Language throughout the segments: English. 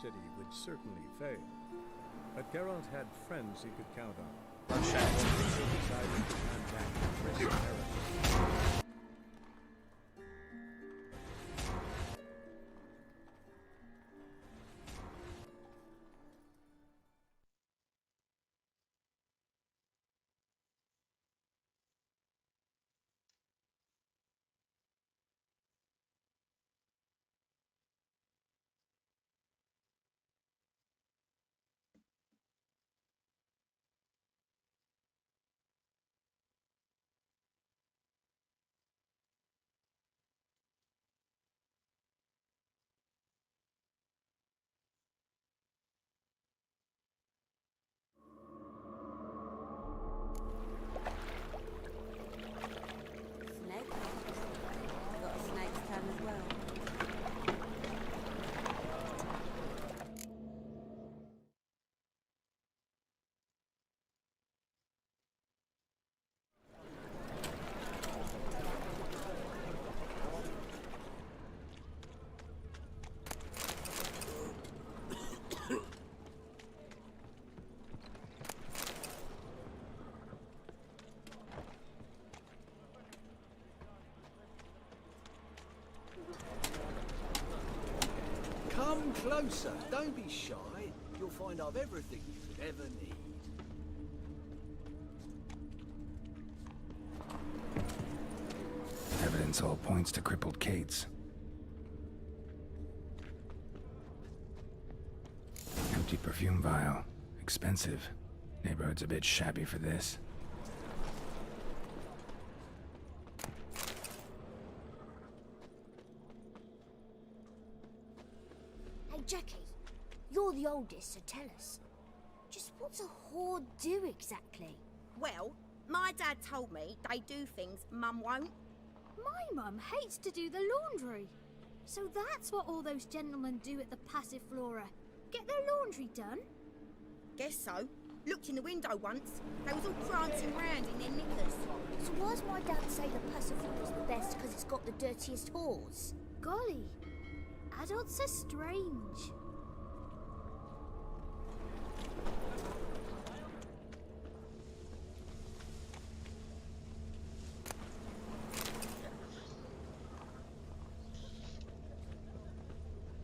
city would certainly fail. But Geralt had friends he could count on. No So decided to contact Chris Harris. Snake? Got a snake's tongue as well. Come closer, don't be shy. You'll find I've everything you could ever need. Evidence all points to crippled Kate's. Empty perfume vial. Expensive. Neighborhood's a bit shabby for this. Hey, Jackie, you're the oldest, so tell us. Just what's a whore do exactly? Well, my dad told me they do things Mum won't. My mum hates to do the laundry. So that's what all those gentlemen do at the Passiflora. Get their laundry done? Guess so. Looked in the window once. They was all prancing round in their knickers. So why does my dad say the Passiflora's the best because it's got the dirtiest whores? Golly, adults are strange.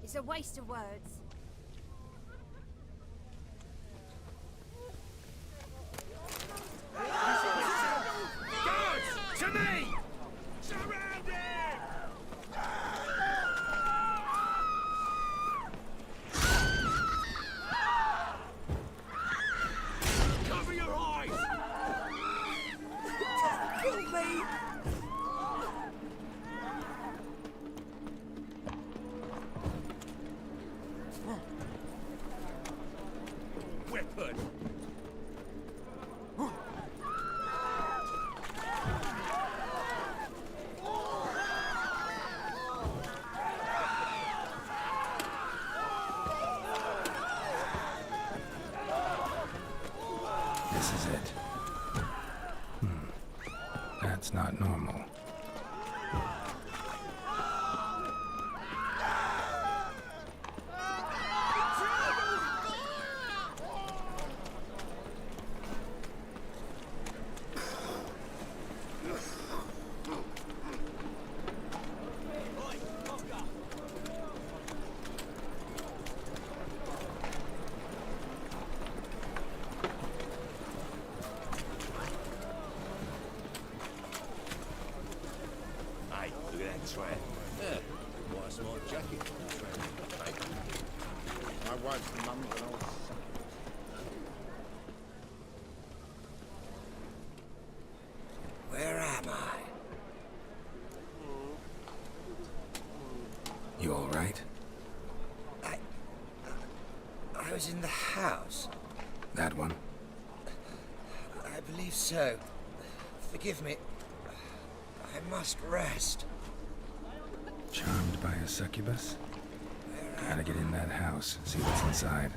It's a waste of words. Guards! To me! Surround it! Cover your eyes! Kill me! Weapon! This is it. That's not normal. Hey, look at that tramp. Yeah, why smart jacket? My wife's mum's an old son. Where am I? You all right? I was in the house. That one? I believe so. Forgive me. I must rest. Charmed by a succubus? Gotta get in that house, see what's inside.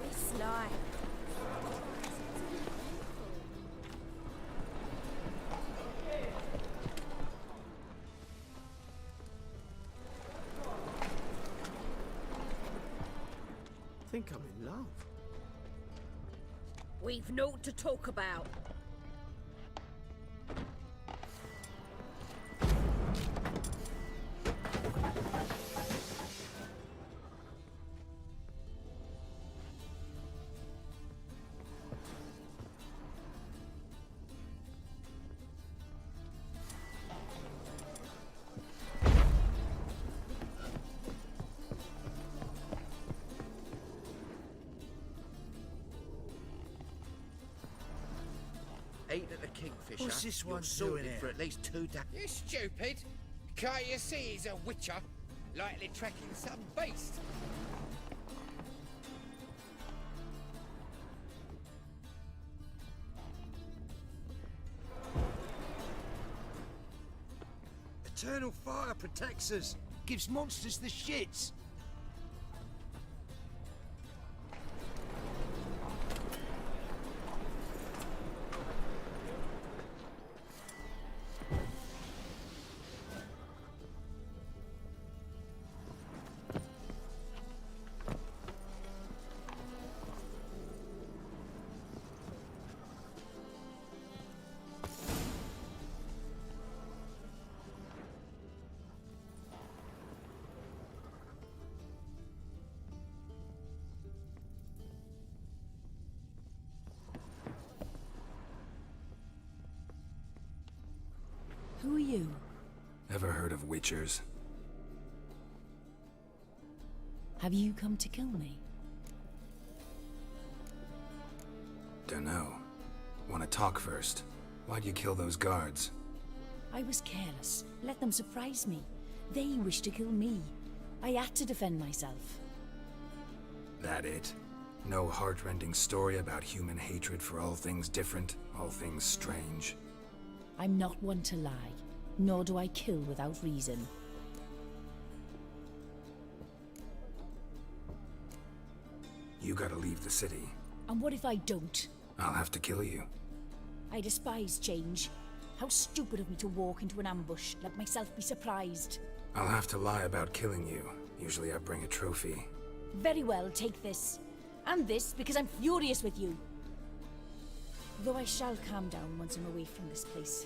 Be sly. think I'm in love. We've naught to talk about. Eating at the Kingfisher. What's this You're one sorted doing for here? at least 2 days. You stupid! Can't you see he's a witcher? Likely tracking some beast. Eternal fire protects us. Gives monsters the shits. Who are you? Ever heard of witchers? Have you come to kill me? Dunno. Wanna talk first? Why'd you kill those guards? I was careless. Let them surprise me. They wished to kill me. I had to defend myself. That it? No heart-rending story about human hatred for all things different, all things strange? I'm not one to lie, nor do I kill without reason. You gotta leave the city. And what if I don't? I'll have to kill you. I despise change. How stupid of me to walk into an ambush, let myself be surprised. I'll have to lie about killing you. Usually I bring a trophy. Very well, take this. And this, because I'm furious with you. Though I shall calm down once I'm away from this place.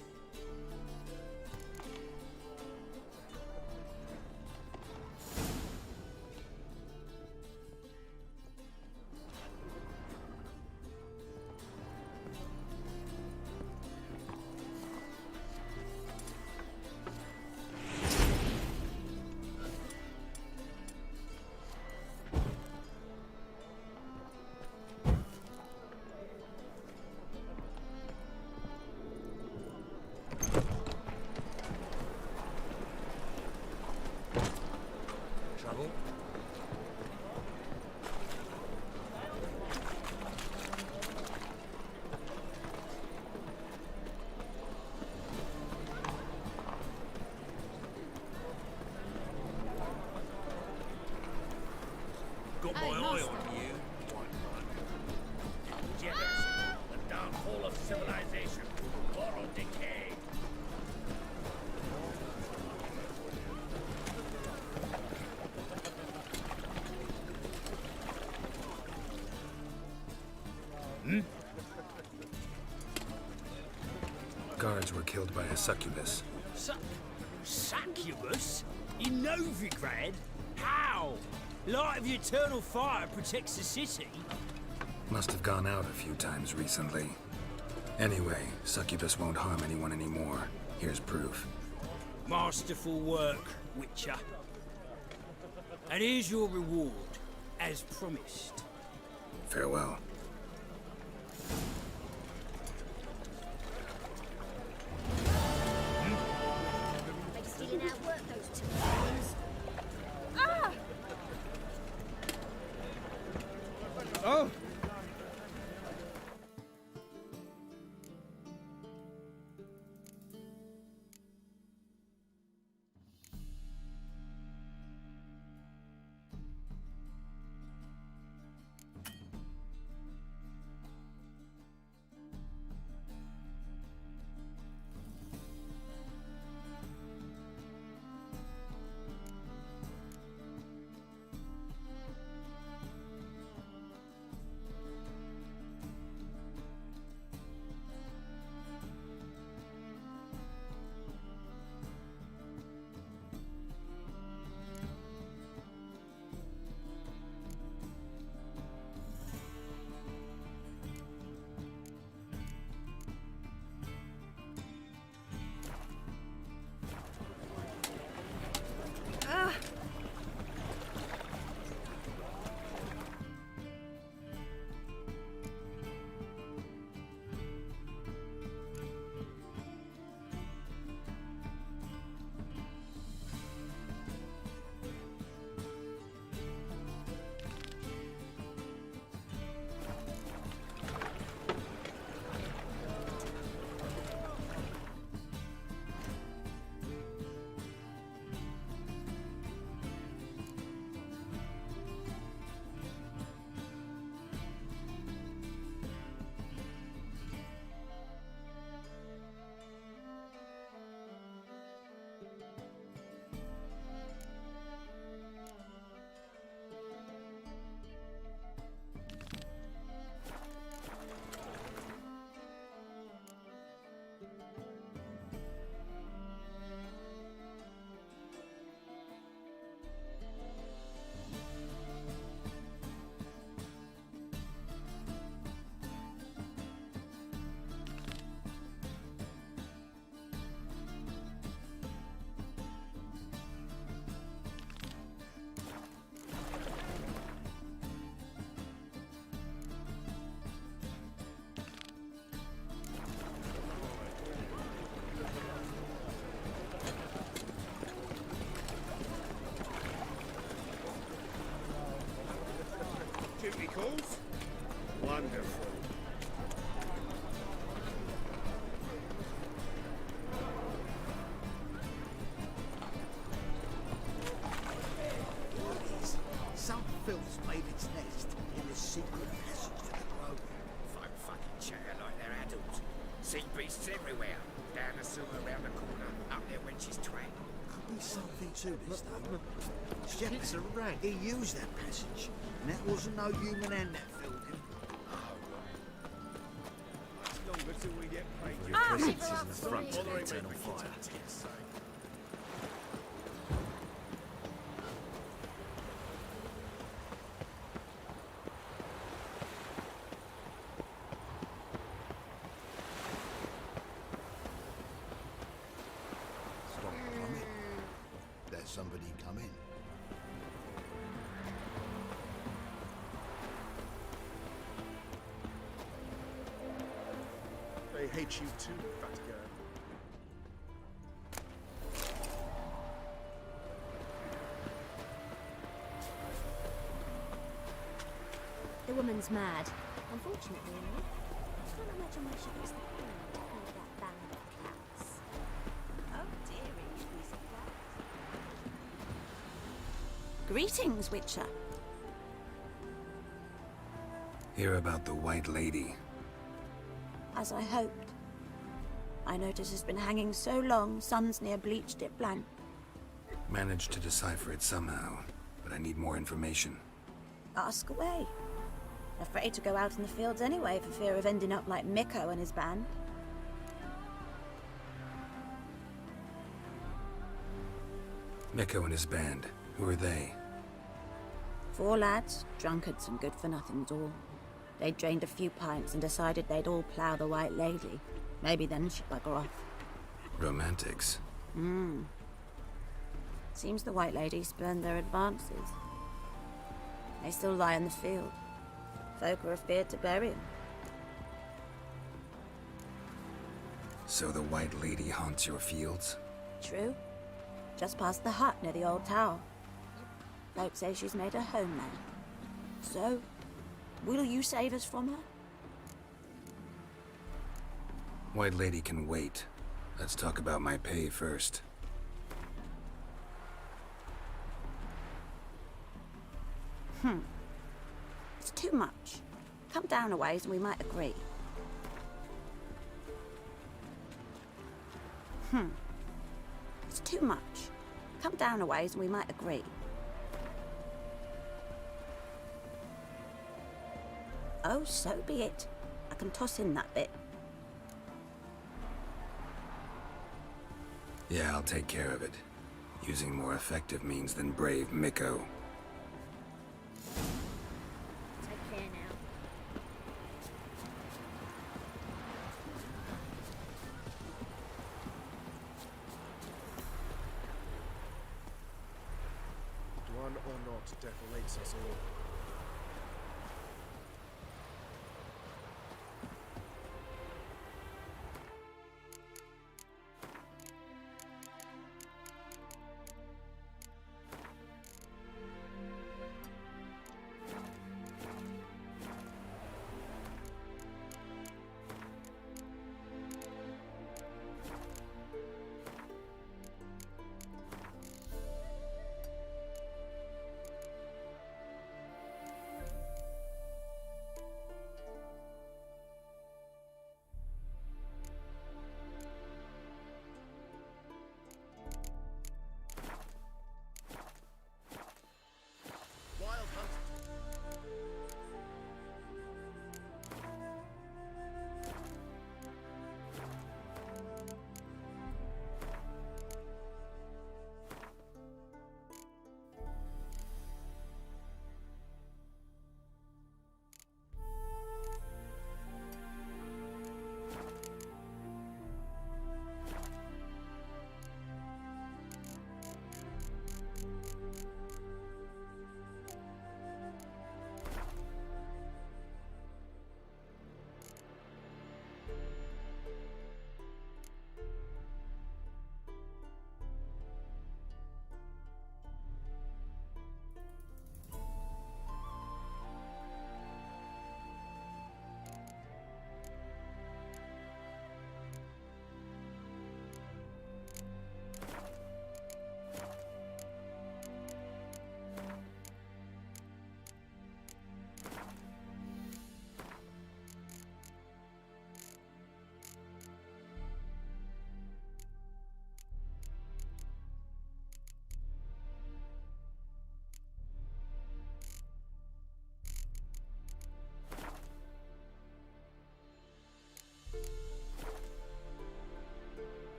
Trouble? Got my eye on you. Jealous. The downfall of civilization. Moral decay. Guards were killed by a succubus. Succubus? In Novigrad? How? Light of the eternal fire protects the city. Must have gone out a few times recently. Anyway, succubus won't harm anyone anymore. Here's proof. Masterful work, Witcher. And here's your reward, as promised. Farewell. They stealing our work, those two things. Ah! Oh! Wonderful. Some filth's made its nest in the secret passage to the grove. Folk fucking chatter like they're adults. Sea beasts everywhere. Down the sewer, round the corner, up their wench's twang. Could be something to this, though. It's a rat. He used that passage, and that wasn't no human hand that filled him. Much longer till we get paid. Your presence is an affront to the eternal fire. Stop coming. There's somebody coming. They hate you too, fat girl. The woman's mad. Unfortunately, enough. I can't imagine where she gets the coin to pay that band of cats. Oh, dearie, you'd be surprised. Greetings, Witcher. Hear about the White Lady. As I hoped. I notice it's been hanging so long, sun's near bleached it blank. Managed to decipher it somehow, but I need more information. Ask away. Afraid to go out in the fields anyway for fear of ending up like Mikko and his band. Mikko and his band. Who are they? 4 lads, drunkards and good-for-nothings all. They'd drained a few pints and decided they'd all plough the White Lady. Maybe then she'd bugger off. Romantics. Seems the White Lady spurned their advances. They still lie in the field. Folk are afeard to bury them. So the White Lady haunts your fields? True. Just past the hut near the old tower. Folk say she's made a home there. So, will you save us from her? White Lady can wait. Let's talk about my pay first. It's too much. Come down a ways and we might agree. It's too much. Come down a ways and we might agree. Oh, so be it. I can toss in that bit. Yeah, I'll take care of it. Using more effective means than brave Mikko. Take care now. One or not, death awaits us all.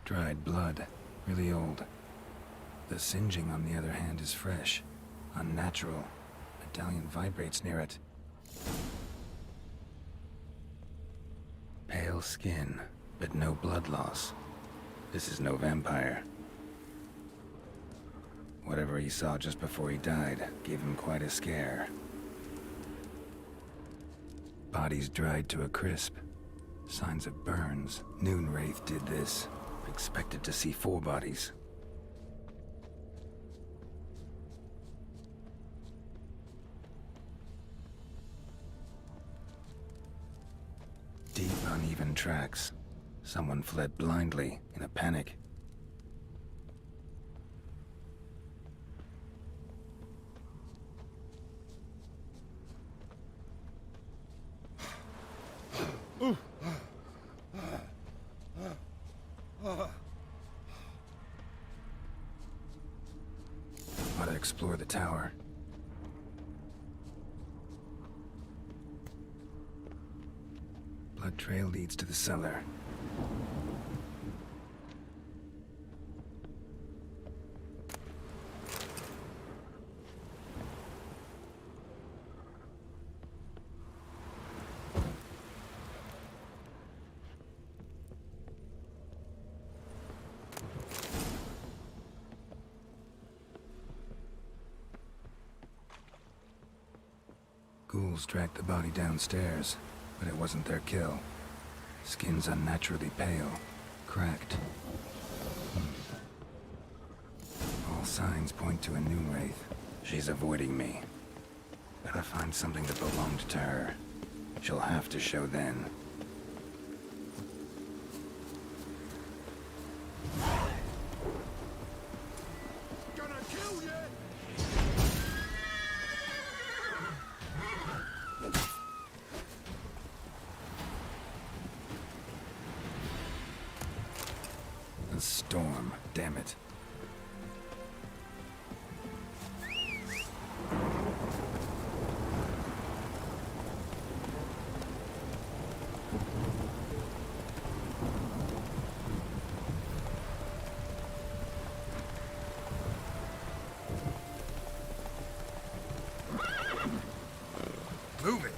Dried blood. Really old. The singeing, on the other hand, is fresh. Unnatural. Medallion vibrates near it. Pale skin, but no blood loss. This is no vampire. Whatever he saw just before he died gave him quite a scare. Bodies dried to a crisp. Signs of burns. Noonwraith did this. Expected to see 4 bodies. Deep, uneven tracks. Someone fled blindly, in a panic. Ought to explore the tower. Blood trail leads to the cellar. Ghouls dragged the body downstairs, but it wasn't their kill. Skin's unnaturally pale, cracked. All signs point to a Noonwraith. She's avoiding me. Gotta find something that belonged to her. She'll have to show then. Gonna kill you! A storm, damn it. Move it!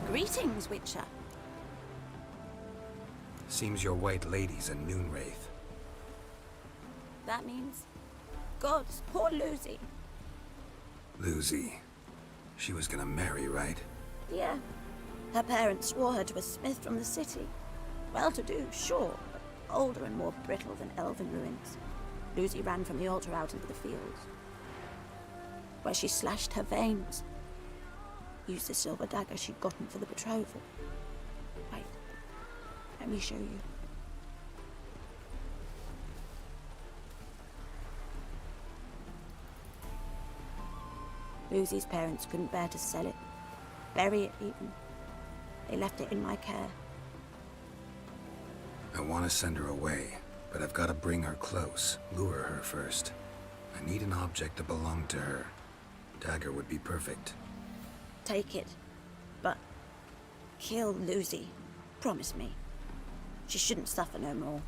Greetings, Witcher. Seems your white lady's a Noonwraith. That means... Gods, poor Lucy. Lucy. She was gonna marry, right? Yeah. Her parents swore her to a smith from the city. Well-to-do, sure, but older and more brittle than elven ruins. Lucy ran from the altar out into the fields, where she slashed her veins. Used the silver dagger she'd gotten for the betrothal. Wait, let me show you. Lucy's parents couldn't bear to sell it, bury it even. They left it in my care. I want to send her away, but I've got to bring her close, lure her first. I need an object that belonged to her. Dagger would be perfect. Take it, but kill Lucy. Promise me. She shouldn't suffer no more.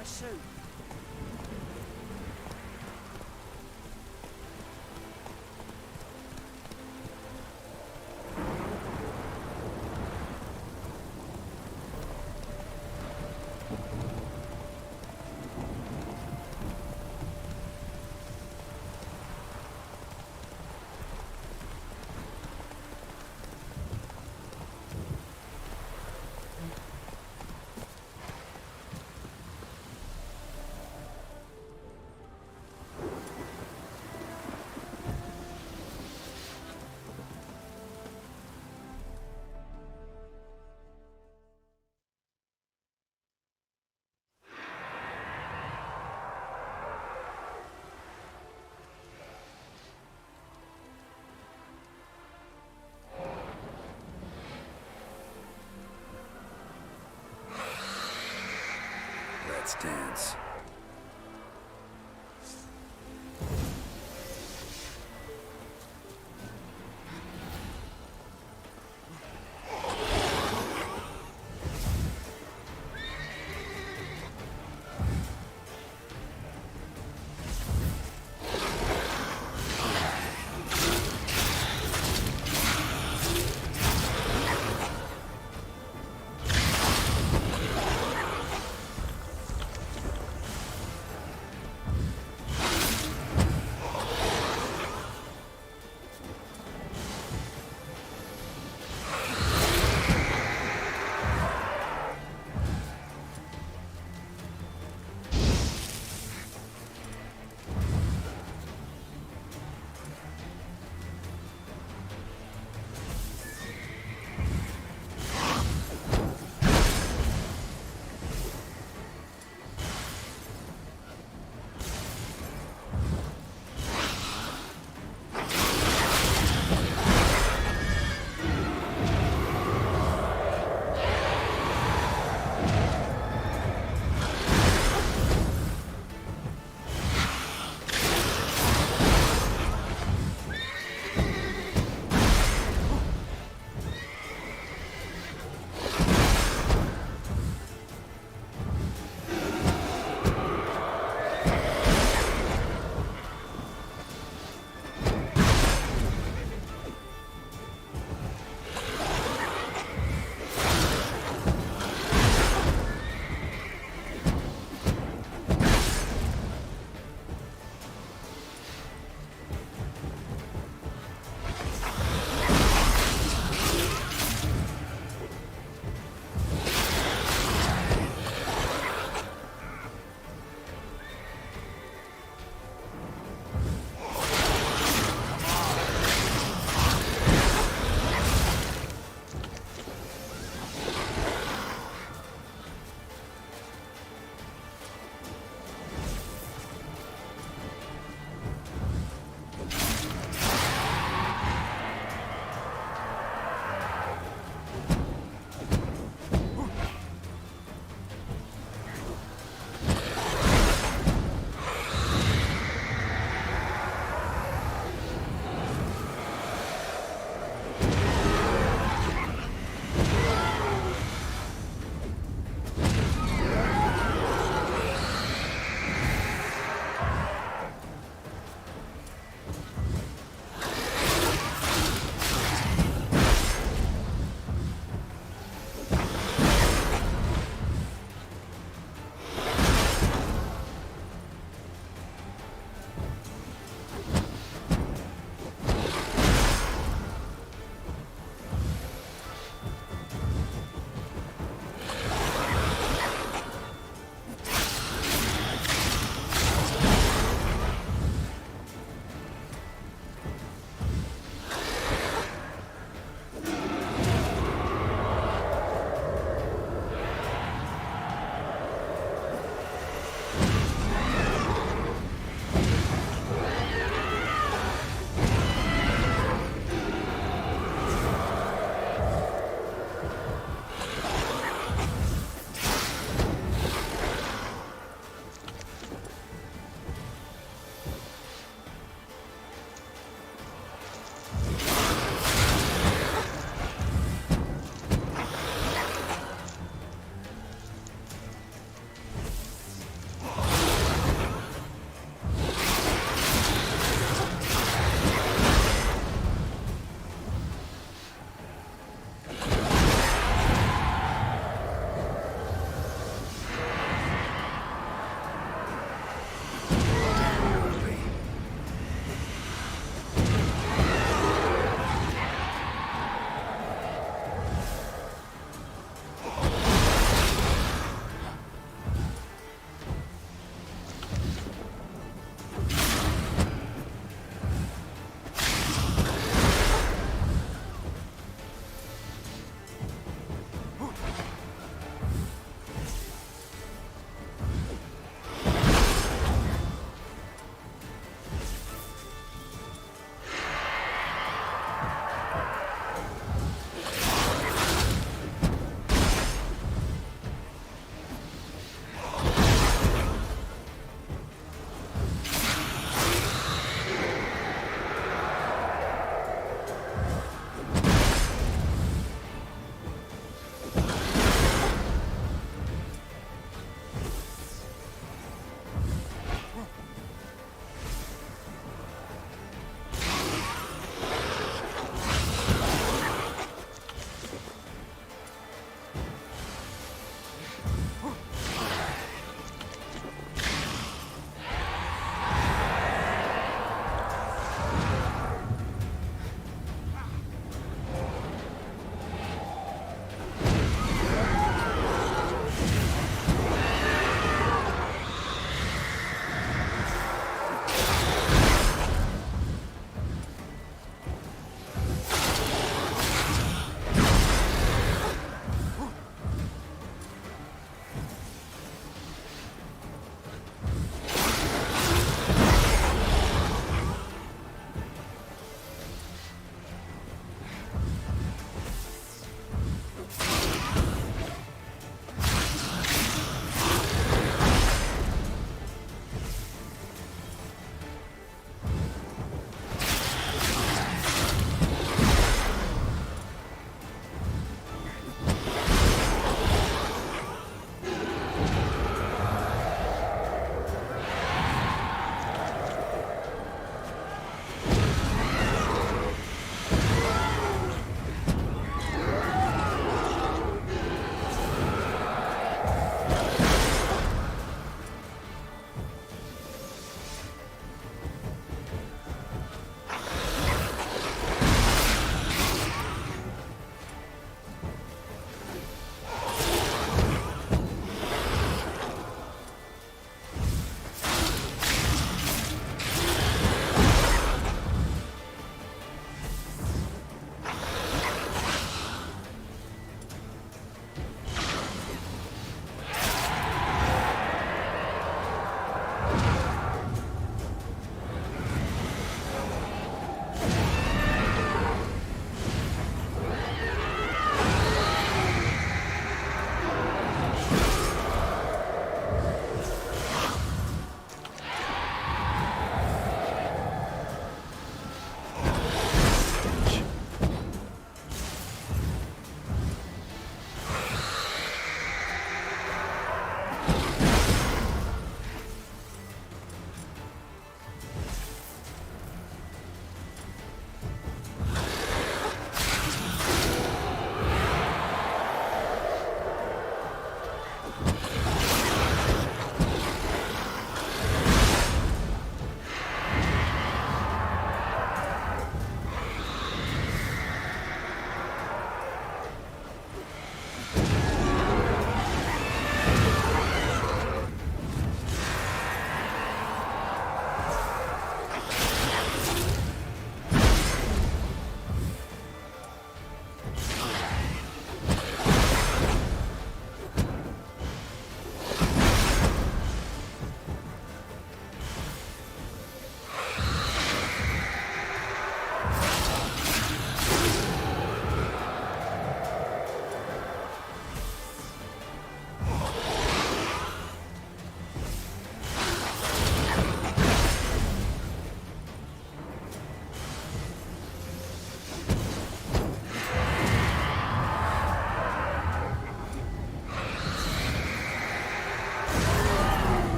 my suit. Let's dance.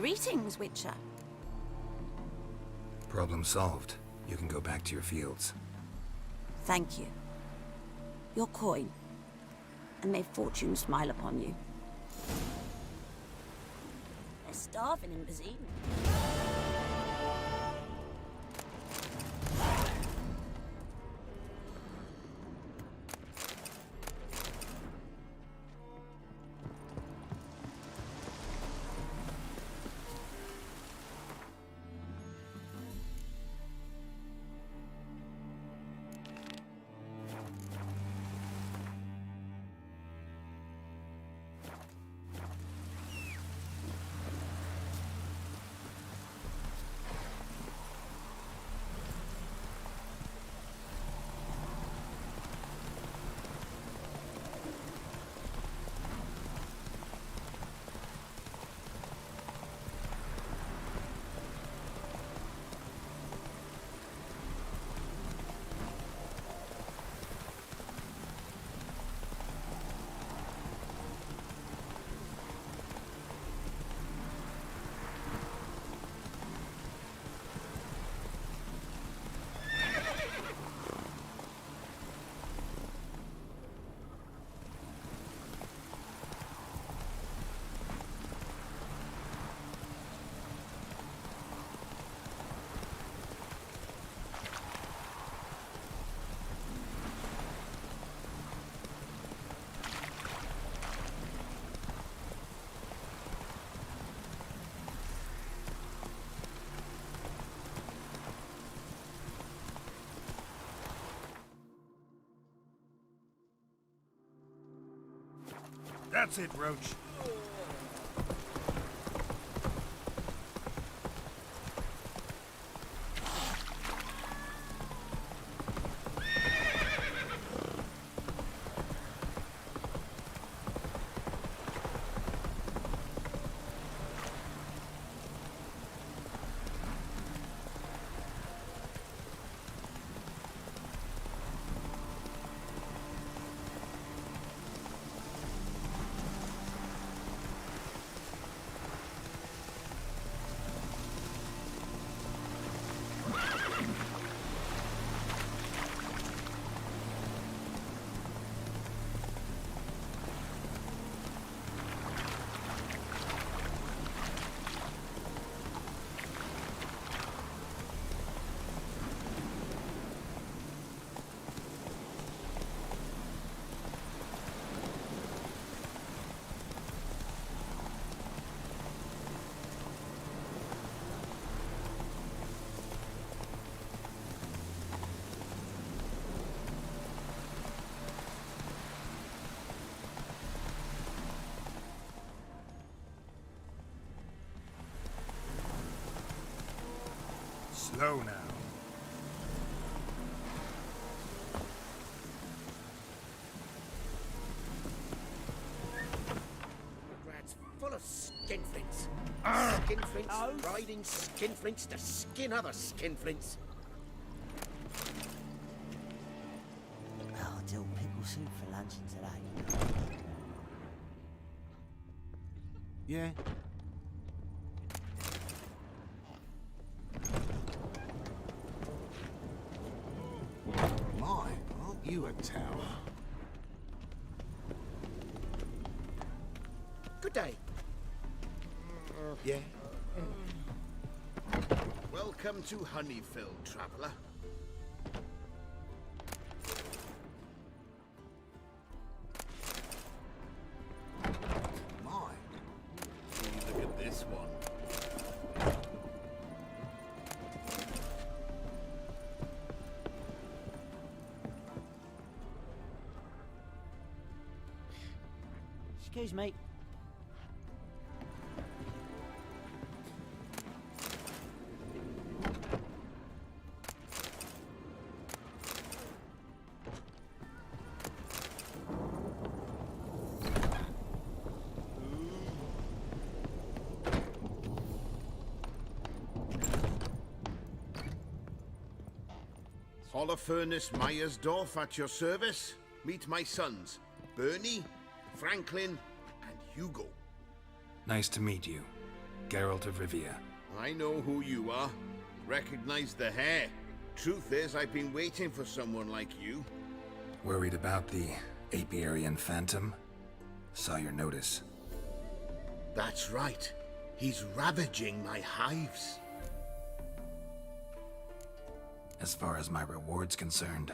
Greetings, Witcher. Problem solved. You can go back to your fields. Thank you. Your coin. And may fortune smile upon you. They're starving in Bazine. That's it, Roach. Slow now. Rad's full of skinflints. Skinflints riding skinflints to skin other skinflints. I'll do pickle soup for luncheon today. Yeah? My, aren't you a tower? Good day. Yeah? Welcome to Honeyfield, traveller. My. Look at this one. Excuse me. Holofernes Meyersdorf at your service. Meet my sons, Bernie, Franklin, and Hugo. Nice to meet you. Geralt of Rivia. I know who you are. Recognize the hair. Truth is, I've been waiting for someone like you. Worried about the apiarian phantom? Saw your notice. That's right. He's ravaging my hives. As far as my reward's concerned.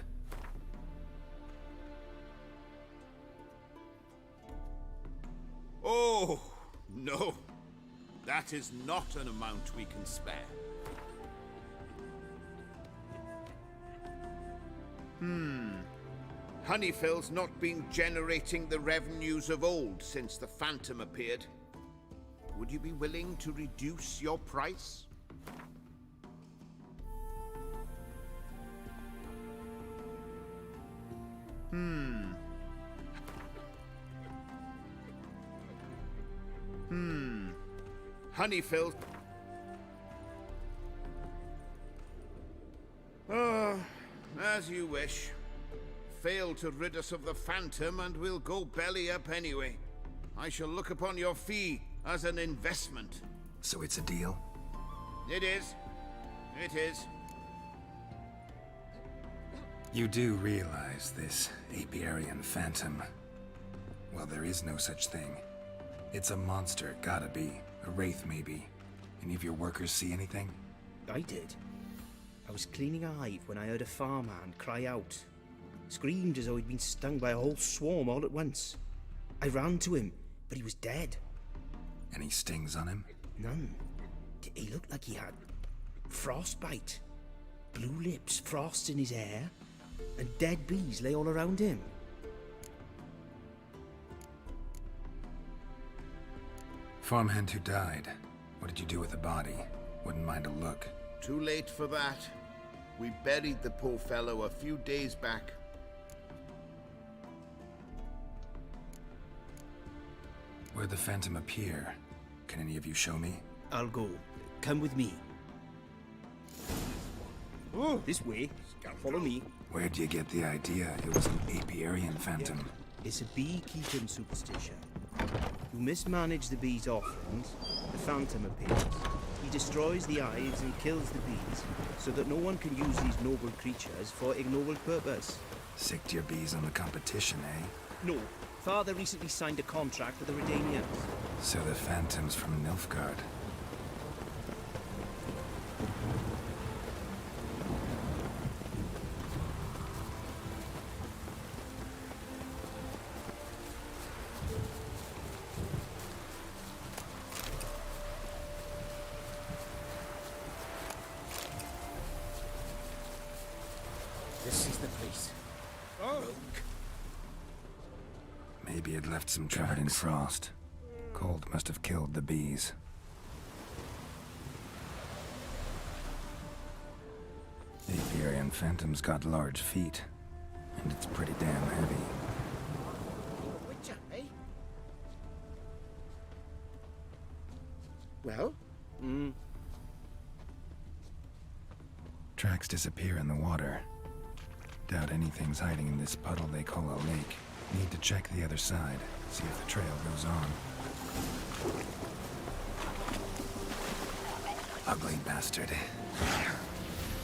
Oh, no. That is not an amount we can spare. Honeyfell's not been generating the revenues of old since the Phantom appeared. Would you be willing to reduce your price? Honeyfell. As you wish. Fail to rid us of the Phantom and we'll go belly up anyway. I shall look upon your fee as an investment. So it's a deal? It is. It is. You do realize this apiarian phantom. Well, there is no such thing. It's a monster, gotta be. A wraith, maybe. Any of your workers see anything? I did. I was cleaning a hive when I heard a farmhand cry out. Screamed as though he'd been stung by a whole swarm all at once. I ran to him, but he was dead. Any stings on him? None. He looked like he had frostbite. Blue lips, frost in his hair, and dead bees lay all around him. Farmhand who died. What did you do with the body? Wouldn't mind a look. Too late for that. We buried the poor fellow a few days back. Where'd the Phantom appear? Can any of you show me? I'll go. Come with me. This way. Follow me. Where'd you get the idea it was an apiarian phantom? It's a beekeeping superstition. You mismanage the bees' offerings, the Phantom appears. He destroys the hives and kills the bees, so that no one can use these noble creatures for ignoble purpose. Sick to your bees on the competition, eh? No. Father recently signed a contract with the Redanians. So the Phantom's from Nilfgaard. This is the place. Oh! Maybe it left some covered in frost. Cold must have killed the bees. The apiarian phantom's got large feet, and it's pretty damn heavy. Witcher, eh? Well? Tracks disappear in the water. Doubt anything's hiding in this puddle they call a lake. Need to check the other side, see if the trail goes on. Ugly bastard.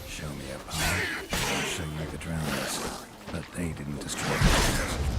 Show me a pond, I'll show you the drowners. But they didn't destroy the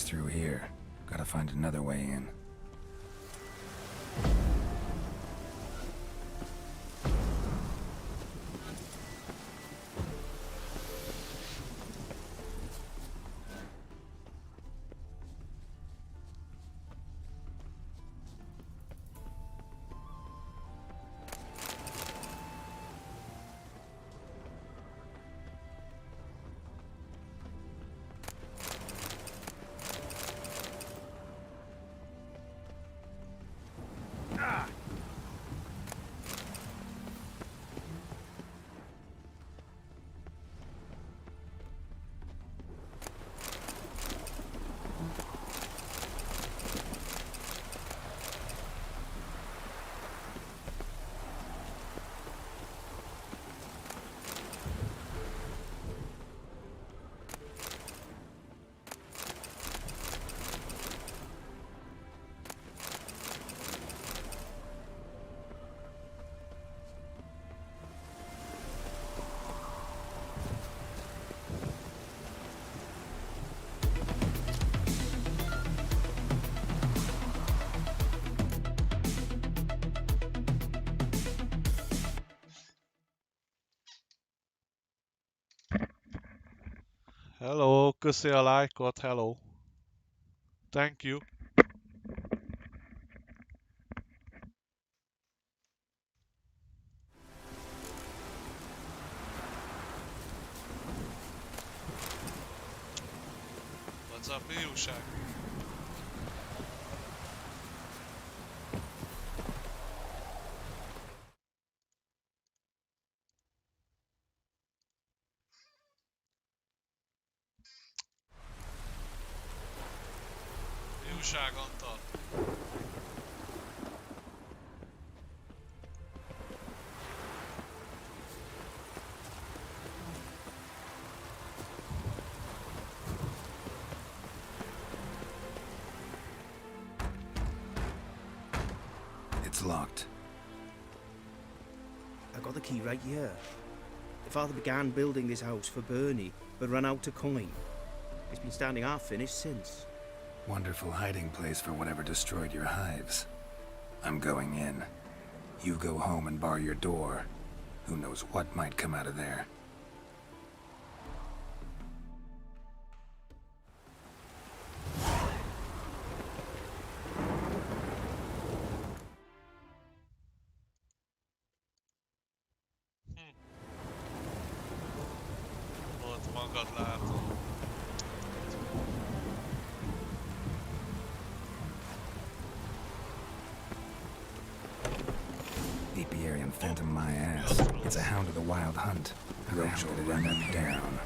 staircase through here. Gotta find another way in. Hello, köszi a lájkot, hello. Thank you. What's up, mi újság? Mi újság, Antal? It's locked. I got the key right here. The father began building this house for Bernie, but ran out of coin. It's been standing half finished since. Wonderful hiding place for whatever destroyed your hives. I'm going in. You go home and bar your door. Who knows what might come out of there. Ott magad látom. Apiarian phantom my ass. It's a hound of the wild hunt. Roach will run them down.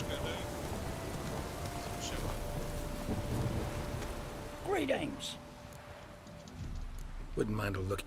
kereskedőnk. Szó sem van. Greetings. Wouldn't mind a look.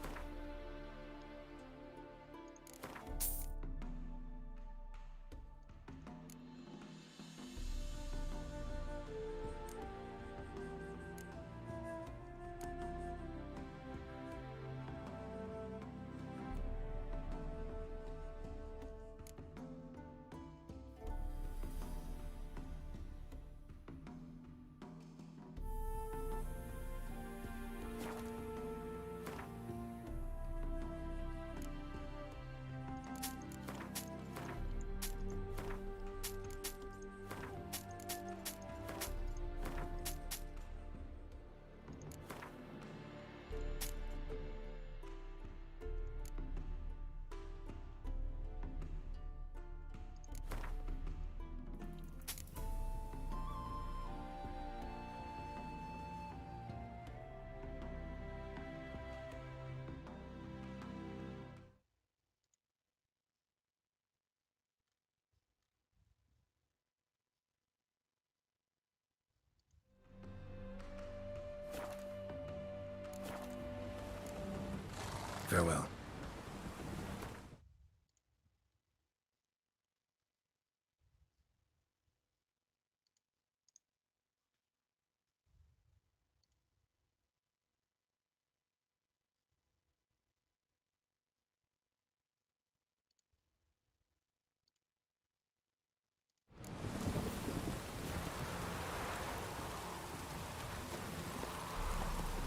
Farewell.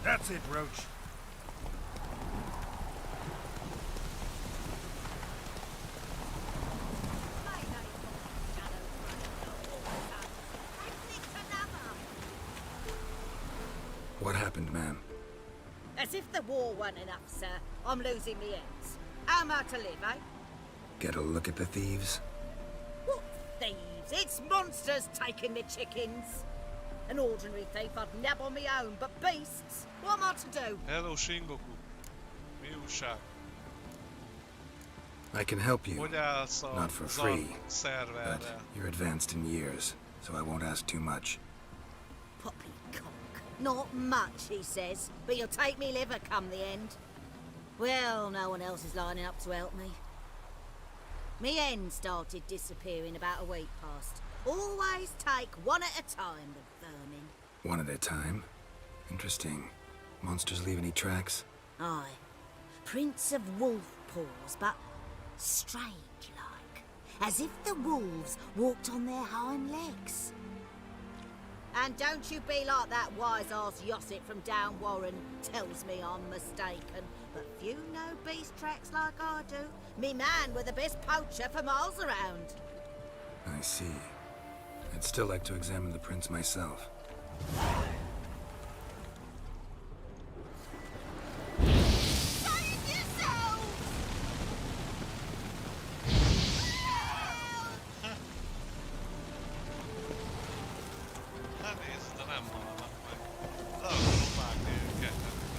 That's it, Roach. What happened, ma'am? As if the war weren't enough, sir. I'm losing me ends. How am I to live, eh? Get a look at the thieves? What thieves? It's monsters taking the chickens. An ordinary thief I'd nab on my own, but beasts? What am I to do? Hello, Shingoku. Mi újság? I can help you. Hogy állsz a Not for Zan free, but szerverrel? you're advanced in years, so I won't ask too much. Poppycock. Not much, he says, but you'll take me liver come the end. Well, no one else is lining up to help me. Me hen started disappearing about a week past. Always take one at a time, the vermin. One at a time? Interesting. Monsters leave any tracks? Aye. Prints of wolf paws, but strange-like. As if the wolves walked on their hind legs. And don't you be like that wise-ass Yossit from down Warren tells me I'm mistaken. But few know beast tracks like I do. Me man were the best poacher for miles around. I see. I'd still like to examine the prints myself. Hát nézd, de nem halnak meg. Le akarom vágni őket.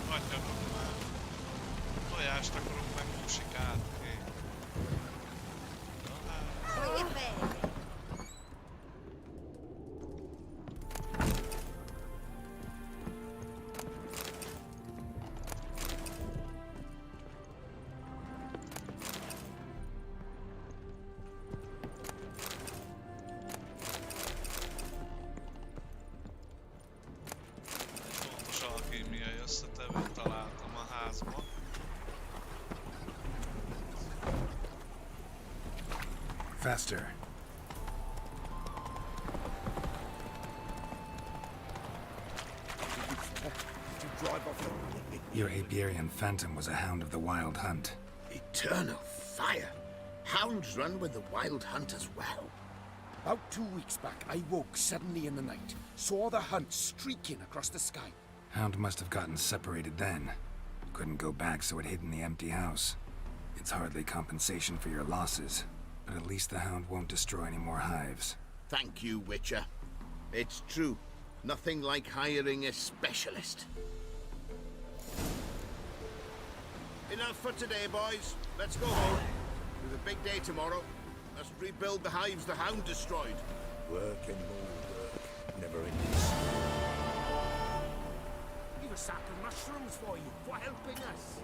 Hagyjanak már. Tojást akarok meg musikát. Fontos alkémiai összetevőt találtam a házban. Faster. Your apiarian phantom was a hound of the wild hunt. Eternal fire! Hounds run with the wild hunt as well. About 2 weeks back, I woke suddenly in the night, saw the hunt streaking across the sky. Hound must have gotten separated then. Couldn't go back, so it hid in the empty house. It's hardly compensation for your losses, but at least the hound won't destroy any more hives. Thank you, Witcher. It's true. Nothing like hiring a specialist. Enough for today, boys. Let's go home. There's a big day tomorrow. Let's rebuild the hives the hound destroyed. Work and more work. Never ending. Leave a sack of mushrooms for you, for helping us.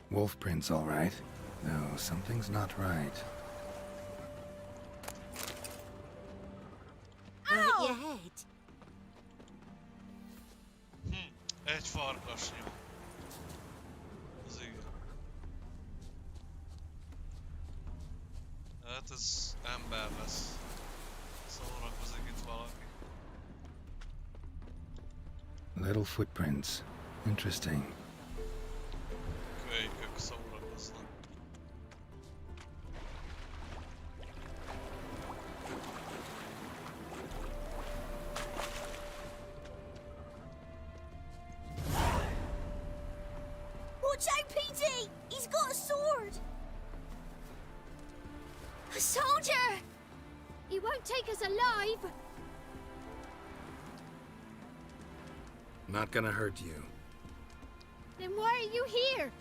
Wolf prints, all right. No, something's not right. Ow! Your head. Egy farkas nyom. Az igen. Hát ez ember lesz. Szórakozik itt valaki. Little footprints. Interesting. Kölykök szórakoznak. Watch out, Petey! He's got a sword! A soldier! He won't take us alive! Not gonna hurt you. Then why are you here?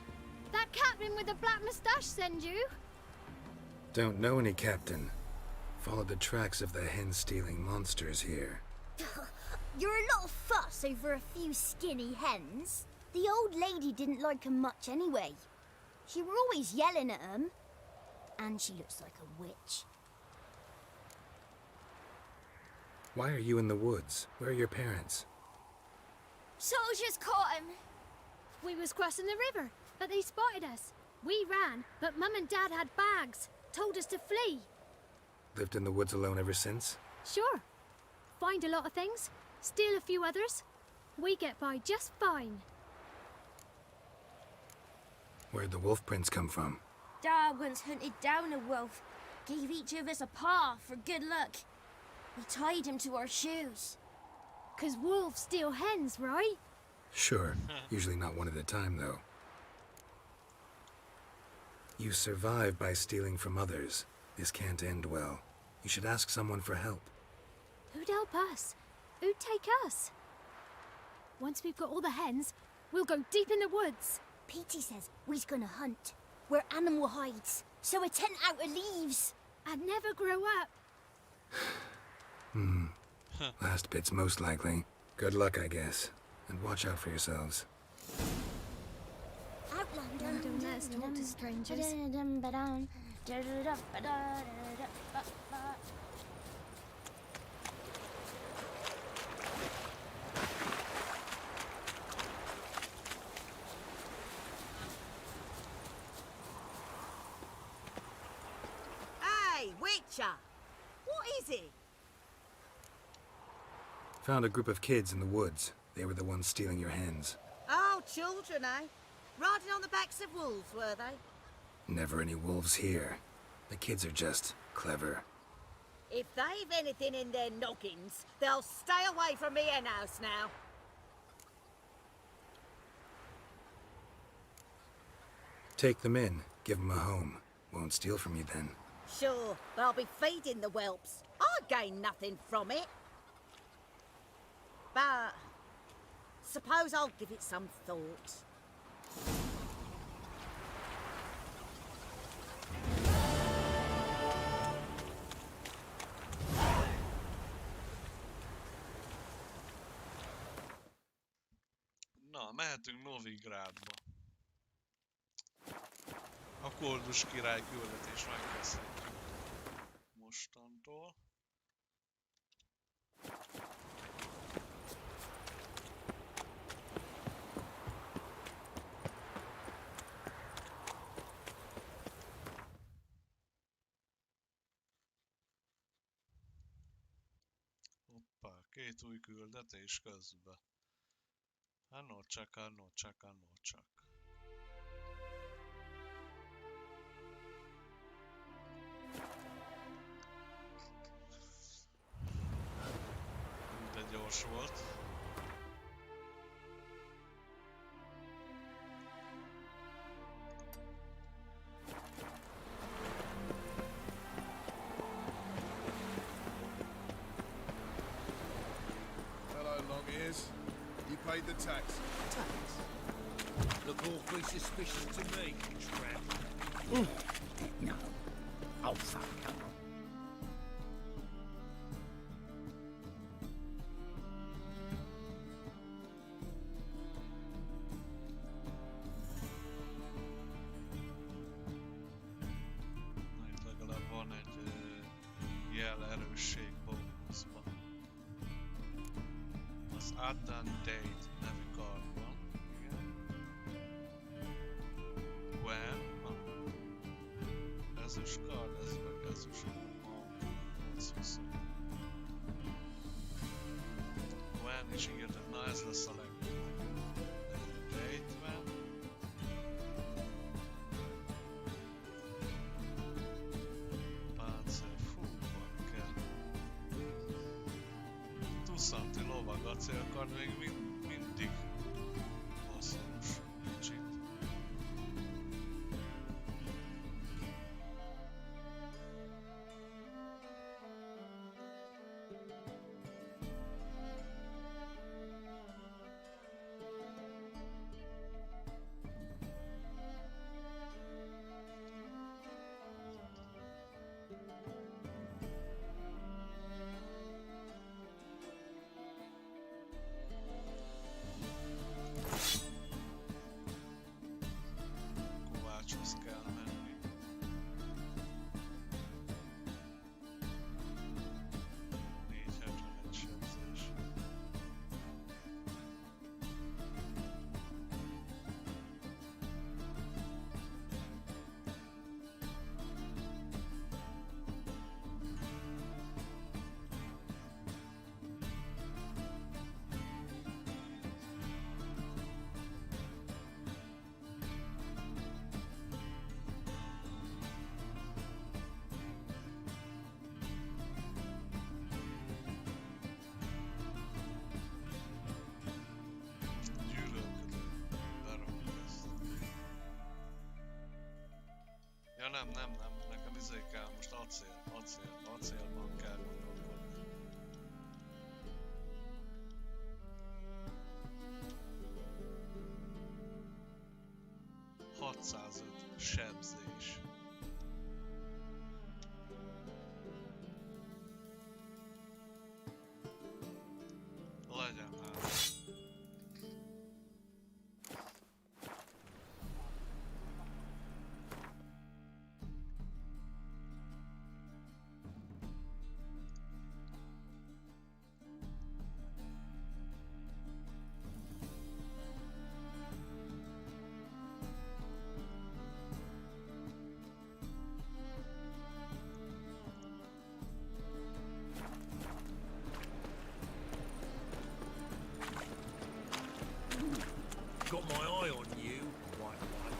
That captain with the black moustache send you? Don't know any captain. Followed the tracks of the hen-stealing monsters here. You're a lot of fuss over a few skinny hens. The old lady didn't like 'em much anyway. She were always yelling at 'em. And she looks like a witch. Why are you in the woods? Where are your parents? Soldiers caught him. We was crossing the river, but they spotted us. We ran, but Mum and Dad had bags. Told us to flee. Lived in the woods alone ever since? Sure. Find a lot of things. Steal a few others. We get by just fine. Where'd the wolf prints come from? Dad once hunted down a wolf. Gave each of us a paw for good luck. We tied him to our shoes. 'Cause wolves steal hens, right? Sure. Usually not one at a time, though. You survive by stealing from others. This can't end well. You should ask someone for help. Who'd help us? Who'd take us? Once we've got all the hens, we'll go deep in the woods. Petey says we's gonna hunt. We're animal hides, so a tent out of leaves. And never grow up. Last bit's most likely. Good luck, I guess. And watch out for yourselves. Outlander. Don't let us talk to strangers. adventure? What is it? Found a group of kids in the woods. They were the ones stealing your hens. Oh, children, eh? Riding on the backs of wolves, were they? Never any wolves here. The kids are just clever. If they've anything in their noggins, they'll stay away from me hen house now. Take them in. Give them a home. Won't steal from you then. Sure, but I'll be feeding the whelps. I gain nothing from it. But suppose I'll give it some thought. Na, mehetünk Novigrádba. A koldus király küldetés megkezdhetjük mostantól. Hoppá, 2 új küldetés közben. No csak. De gyors volt. Hello, long ears. You paid the tax. Look awfully suspicious to me, tramp. No. Oh, fuck. Na, itt legalább van egy jel erősség bónuszban. Az Addan Date nevű kardban. Igen. Gwen. Ezüst kard, ez meg ezüst. Gwen is írta, na ez lesz a legjobb. Date van. Páncél, fú, van kell. Tuszanti lovag acélkard még mindig hasznos. Nincs itt. Kovácshoz kell menni. Egy sebzés. Ja nem, nekem izé kell most acélban kell gondolkodni. ...605 sebzés. Legyen hát. Got my eye on you, white one.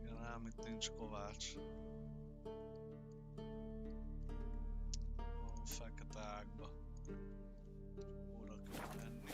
Igen, ám itt nincs kovács. Ó, fekete ágba. Oda kell menni.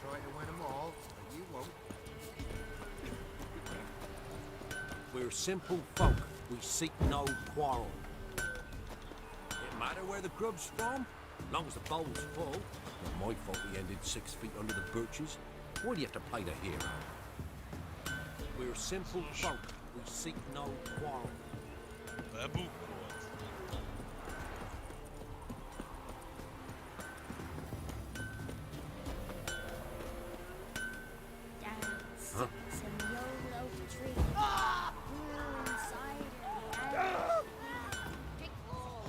Try to win them all, but you won't. We're simple folk. We seek no quarrel. It matter where the grub's from, long as the bowl's full. Not my fault we ended 6 feet under the birches. Why do you have to play the hero? We're simple folk. We seek no quarrel. Bebukkolt. Huh? Some old oak tree. Moon cider and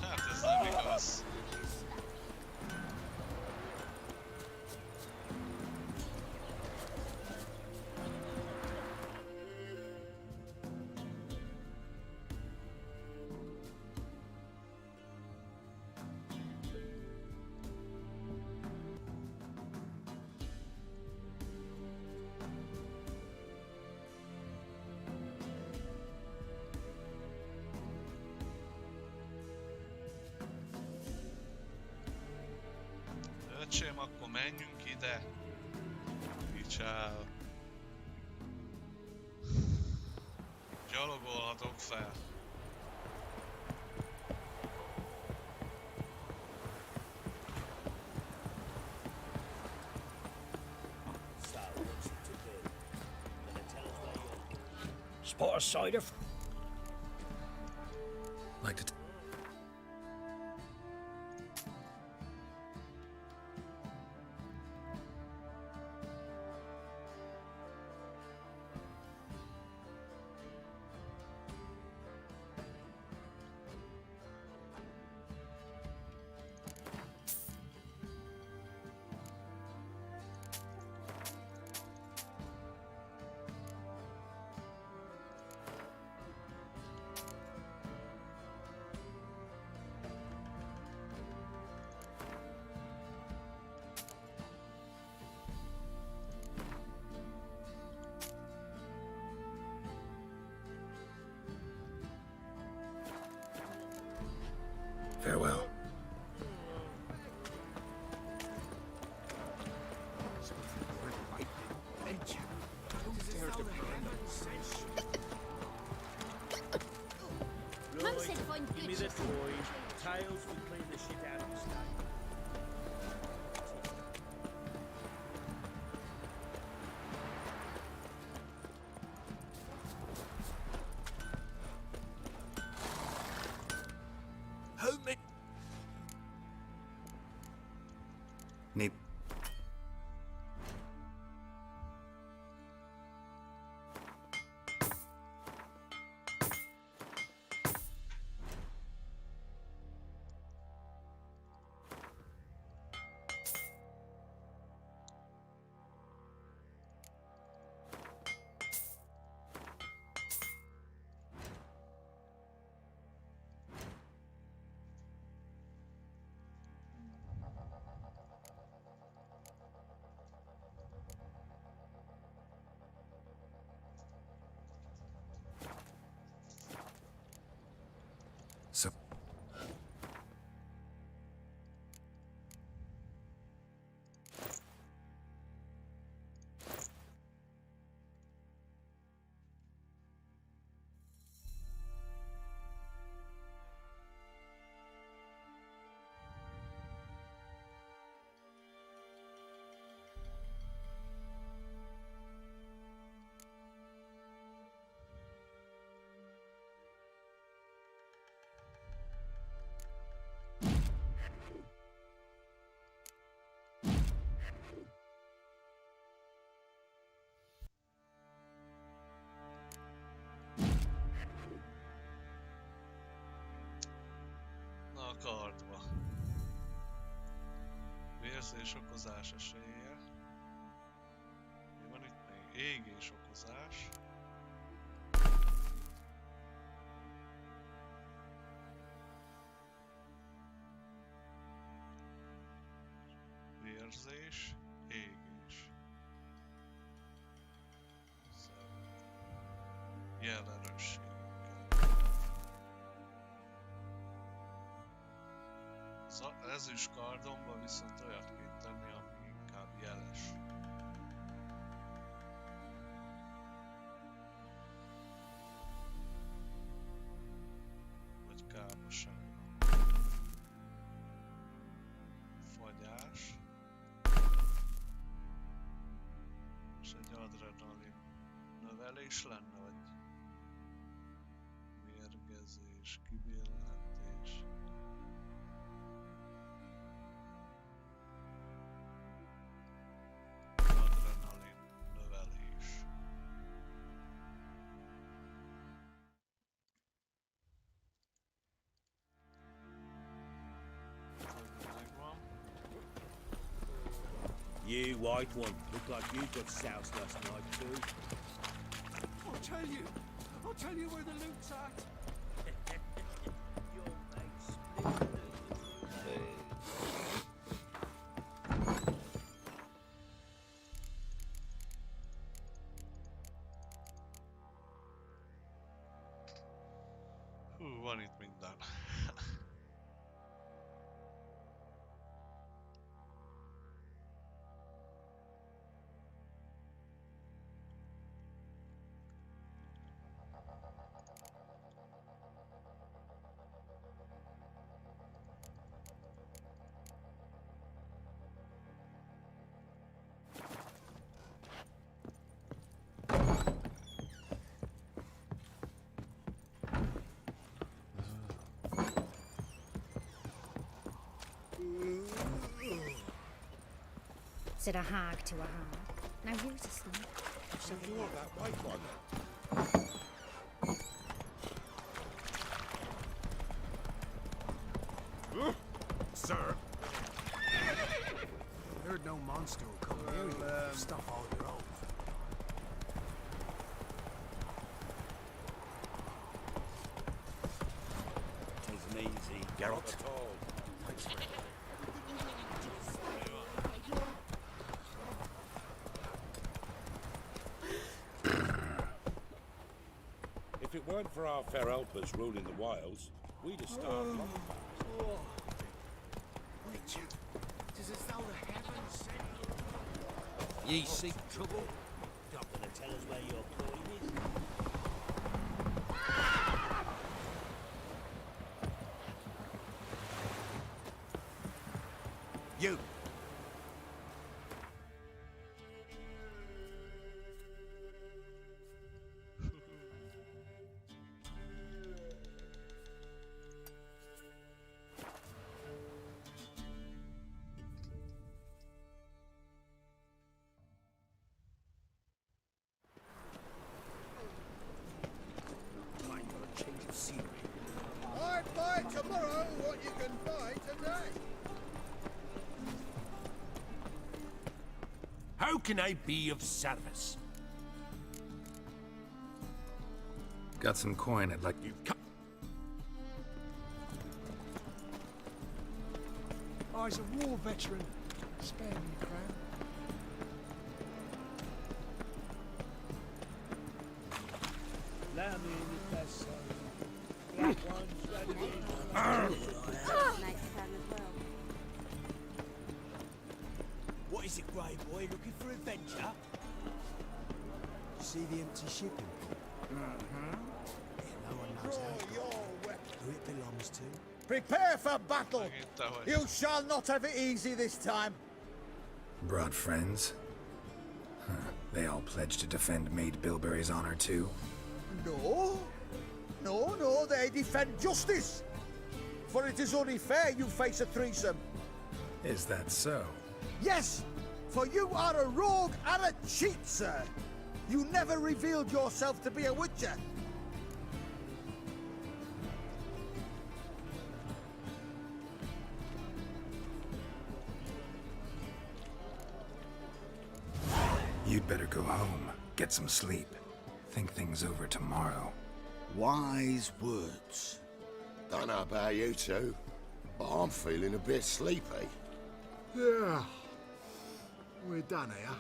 Hát ez nem igaz. Öcsém, akkor menjünk ide. Kicsál. Gyalogolhatok fel. Spot a cider. Like to. Farewell. Mum said find Give me good the toy. Tails will clean the shit out of the state. Help me. Need. kardba. Vérzés okozás esélye. Mi van itt még? Égés okozás. Vérzés, égés. Jelerősség. Az ezüst kardomba viszont olyat kéne tenni, ami inkább jeles. Vagy károság. Fagyás. És egy adrenalin növelés lenne, vagy mérgezés, kibillentés. Adrenalin növelés. Megvan. You white one, look like you got soused last night too. I'll tell you. I'll tell you where the loot's at. Your mate's Hú, van itt minden. Said a hag to a hag. Now who's asleep? So you're that white one. Sir. Heard no monster will come near you. Stuff all your own. Take him easy, Geralt. If it weren't for our fair helpers ruling the wilds, we'd have starved long past. Richard, tis as though the heavens sent Ye seek trouble? Not gonna tell us where your coin is? you. I buy tomorrow what you can buy today. How can I be of service? Got some coin I'd like. I was a war veteran. Spare me the crown. Lamb in the best black ones ready. What is it, Grey Boy? Looking for adventure? See the empty shipping port? Mm-hmm. Yeah, no one knows who it belongs to. Prepare for battle. You shall not have it easy this time. Brought friends? Huh. They all pledged to defend Maid Bilberry's honor too? No. No, they defend justice. For it is only fair you face a threesome. Is that so? Yes, for you are a rogue and a cheat, sir. You never revealed yourself to be a witcher. You'd better go home, get some sleep, think things over tomorrow. Wise words. Don't know about you two, but I'm feeling a bit sleepy. Yeah. We're done here.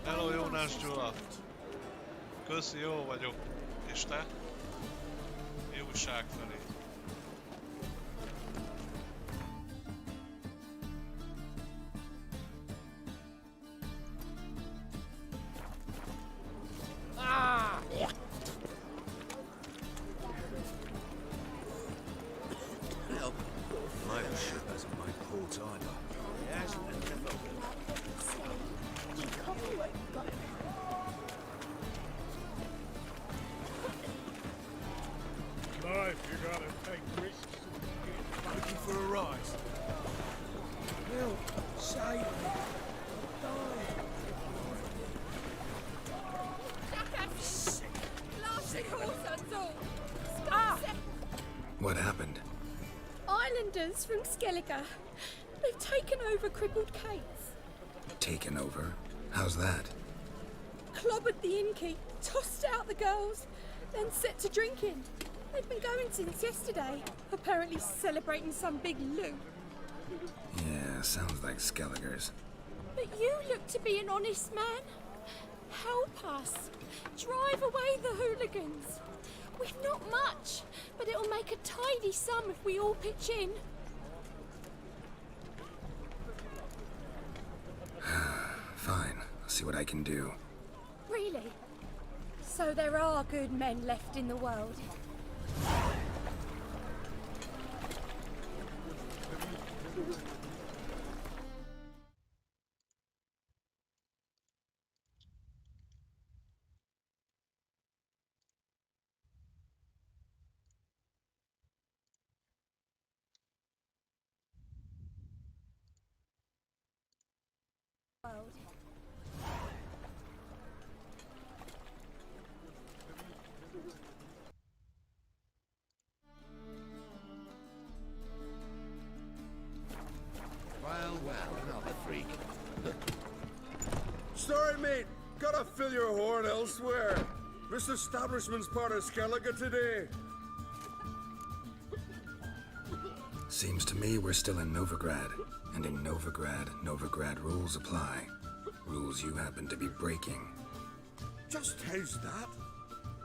Hello, Jónás Gyula! Köszi, jó vagyok. És te? Mi újság felé? Mail ship hasn't made port either. It hasn't and never will. Life, you gotta take risks. Looking for a rise. Help, save me. What happened? Islanders from Skellige. They've taken over crippled Kate's. Taken over? How's that? Clobbered the innkeep, tossed out the girls, then set to drinking. They've been going since yesterday, apparently celebrating some big loot. Yeah, sounds like Skelligers. But you look to be an honest man. Help us. Drive away the hooligans. We've not much, but it'll make a tidy sum if we all pitch in. Fine, I'll see what I can do. Really? So there are good men left in the world. Well, another freak. Sorry, mate. Gotta fill your horn elsewhere. This establishment's part of Skellige today. Seems to me we're still in Novigrad. And in Novigrad rules apply. Rules you happen to be breaking. Just how's that?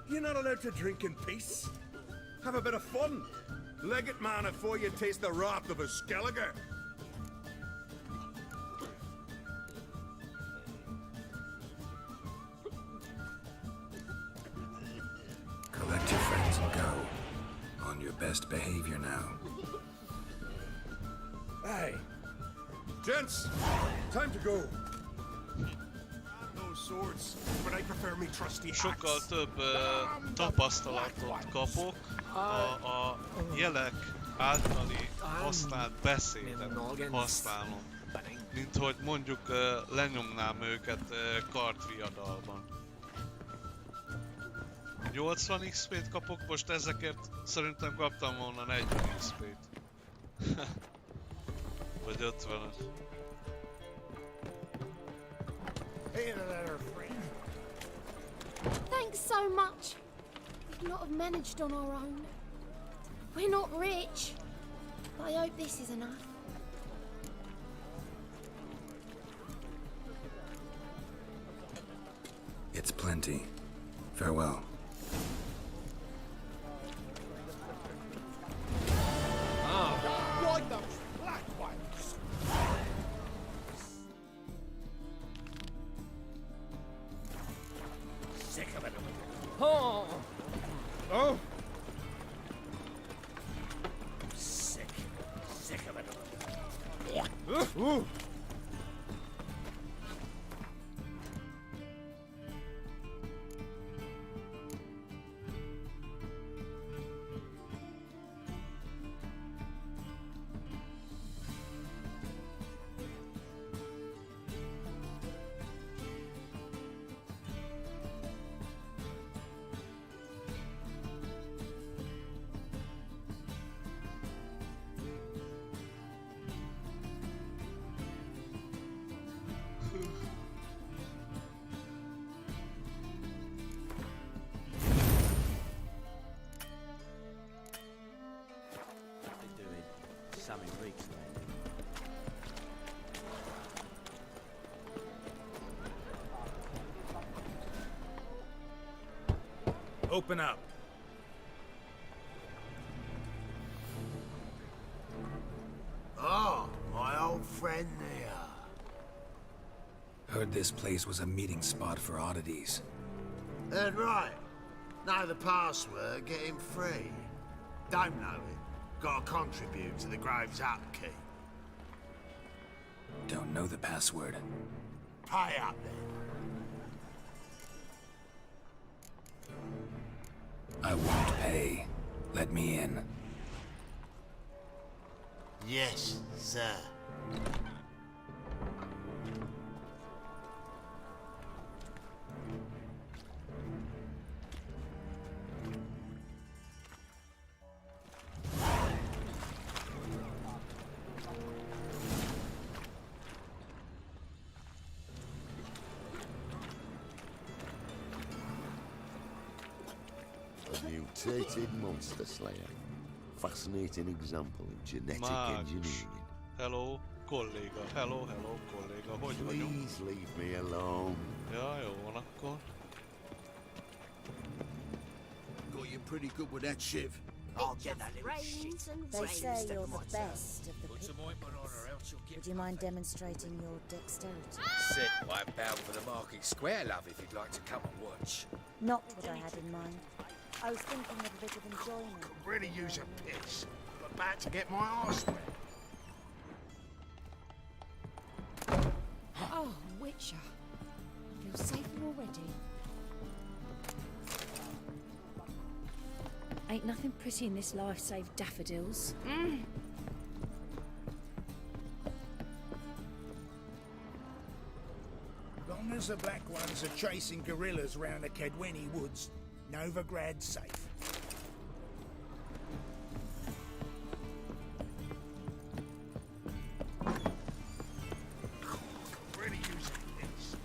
You're not allowed to drink in peace? Have a bit of fun. Leg it, man, before you taste the wrath of a Skellige. Collect your friends and go. On your best behavior now. Hey. Gents, time to go. Those swords, but I prefer me trusty Sokkal több tapasztalatot kapok a jelek általi használt beszédet használom. Mint hogy mondjuk lenyomnám őket kardviadalban. 80 XP-t kapok, most ezekért szerintem kaptam volna 40 XP-t. Vagy 50-et. Thanks so much. We'd not have managed on our own. We're not rich. But I hope this is enough. It's plenty. Farewell. Like the black ones. Sick of it. Oh. Oh. Sick of it. Ooh. Open up. Oh, my old friend there. Heard this place was a meeting spot for oddities. Heard right. Know the password, get him free. Don't know it. Gotta contribute to the Grove's upkeep. Don't know the password. Pay up then. I won't pay. Let me in. Yes, sir. A mutated monster slayer. Fascinating example of genetic Mágus. engineering. Hello, kolléga. Hello, kolléga. Hogy vagyunk? Please leave me alone. Ja, jó van akkor. Got you pretty good with that shiv. Oh, get that little shit. They say you're the best of the pickpockets. Would you mind demonstrating your dexterity? Sit right bound for the market square, love, if you'd like to come and watch. Not what I had in mind. I was thinking of a bit of enjoyment. Could really use a piss. I'm about to get my arse wet. Oh, Witcher. I feel safer already. Ain't nothing pretty in this life save daffodils. Long as the Black Ones are chasing guerrillas round the Kedweni woods, Novigrad's safe. Really use a piss.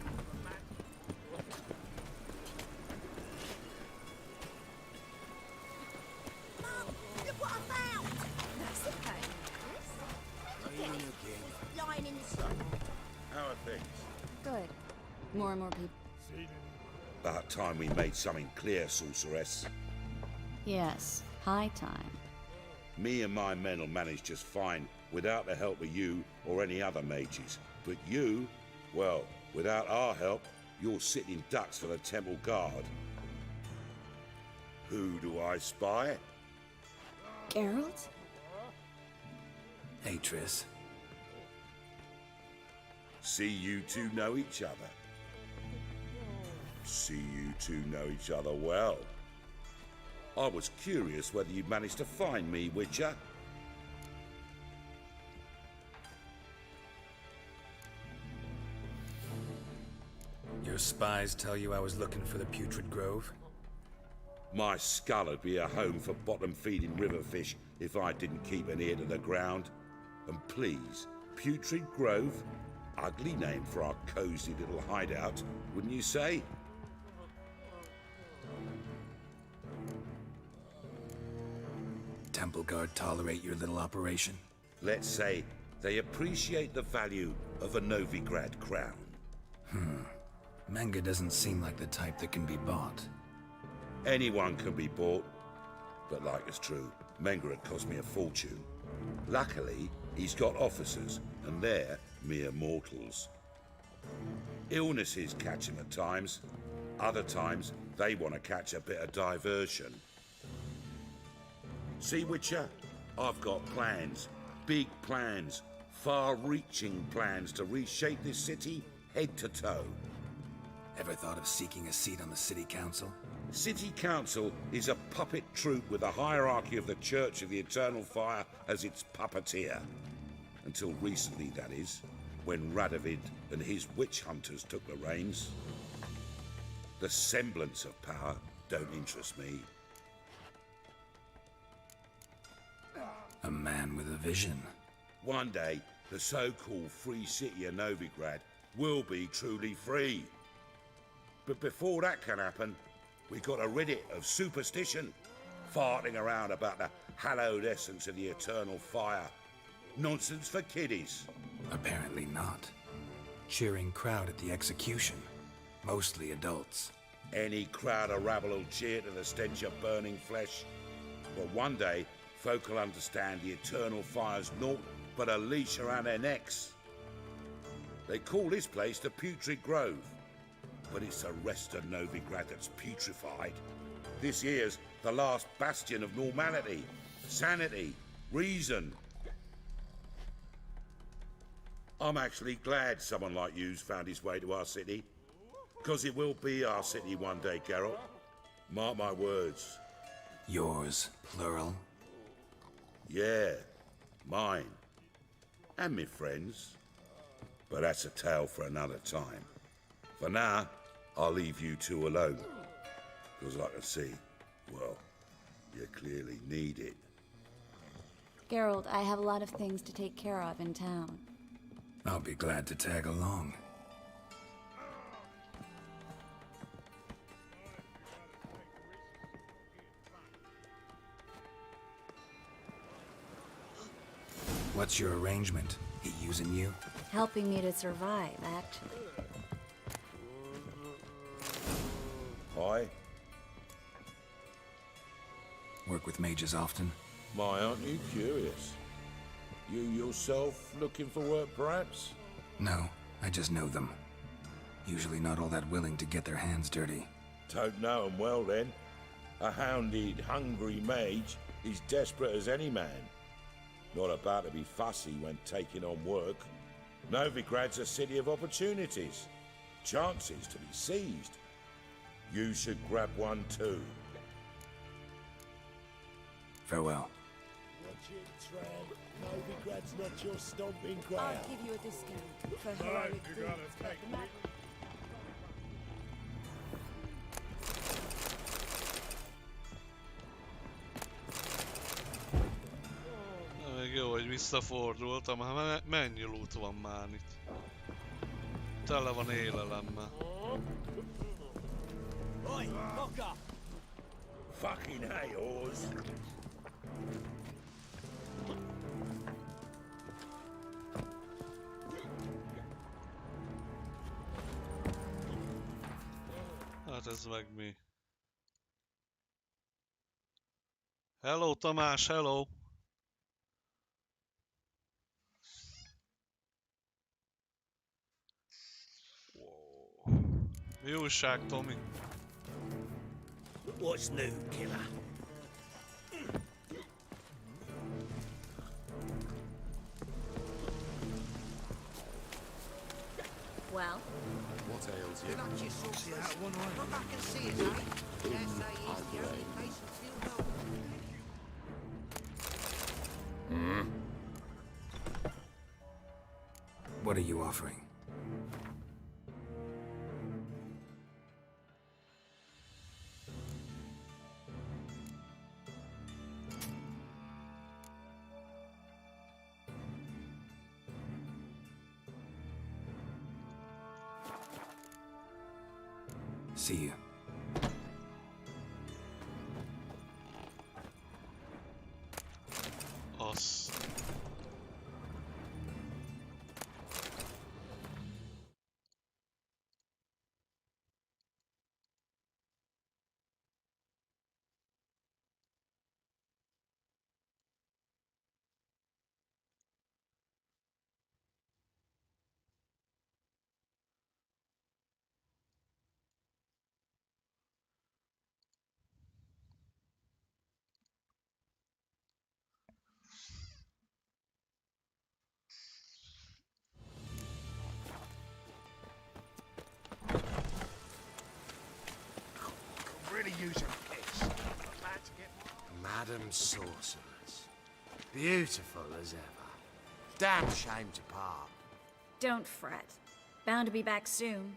Look what I found! That's okay. Lying in the sun. How are things? Good. More and more people. About time we made something clear, sorceress. Yes, high time. Me and my men will manage just fine without the help of you or any other mages. But you, well, without our help, you're sitting ducks for the temple guard. Who do I spy? Geralt? Hey, Triss. See you two know each other. See you two know each other well. I was curious whether you'd managed to find me, Witcher. Your spies tell you I was looking for the Putrid Grove? My skull'd be a home for bottom-feeding river fish if I didn't keep an ear to the ground. And please, Putrid Grove? Ugly name for our cozy little hideout, wouldn't you say? Temple Guard tolerate your little operation? Let's say they appreciate the value of a Novigrad crown. Manga doesn't seem like the type that can be bought. Anyone can be bought, but like it's true, Menga had cost me a fortune. Luckily, he's got officers, and they're mere mortals. Illnesses catch him at times. Other times, they want to catch a bit of diversion. See, Witcher? I've got plans. Big plans. Far-reaching plans to reshape this city head to toe. Ever thought of seeking a seat on the city council? City Council is a puppet troupe with the hierarchy of the Church of the Eternal Fire as its puppeteer. Until recently, that is, when Radovid and his witch hunters took the reins. The semblance of power don't interest me. A man with a vision. One day, the so-called free city of Novigrad will be truly free. But before that can happen, we got to rid it of superstition, farting around about the hallowed essence of the eternal fire. Nonsense for kiddies. Apparently not. Cheering crowd at the execution. Mostly adults. Any crowd of rabble will cheer to the stench of burning flesh. But one day, folk will understand the eternal fire's naught but a leash around their necks. They call this place the Putrid Grove, but it's the rest of Novigrad that's putrefied. This here's the last bastion of normality, sanity, reason. I'm actually glad someone like you's found his way to our city, because it will be our city one day, Geralt. Mark my words. Yours, plural? Yeah, mine. And me friends. But that's a tale for another time. For now, I'll leave you two alone. Because I can see, well, you clearly need it. Geralt, I have a lot of things to take care of in town. I'll be glad to tag along. What's your arrangement? He using you? Helping me to survive, actually. Hi. Work with mages often? My, aren't you curious? You yourself looking for work, perhaps? No, I just know them. Usually not all that willing to get their hands dirty. Don't know 'em well, then. A hounded, hungry mage is desperate as any man. Not about to be fussy when taking on work. Novigrad's a city of opportunities. Chances to be seized. You should grab one too. Farewell. Watch it, Tran. Novigrad's not your stomping ground. I'll give you a discount for Right, heroic you deeds, gotta but take the ma- Még jó, hogy visszafordultam, hát mennyi loot van már itt. Tele van élelemmel. Oi, fucker! Fucking hey, Oz. Hát ez meg mi? Hello Tamás, hello! Mi újság, Tomi? What's new, killer? Well? What ails you? Look back and see it, eh? Dare say he's the only patient still helping. What are you offering? See you. Az. Really use a piss. About to get Madam Sorceress. Beautiful as ever. Damn shame to part. Don't fret. Bound to be back soon.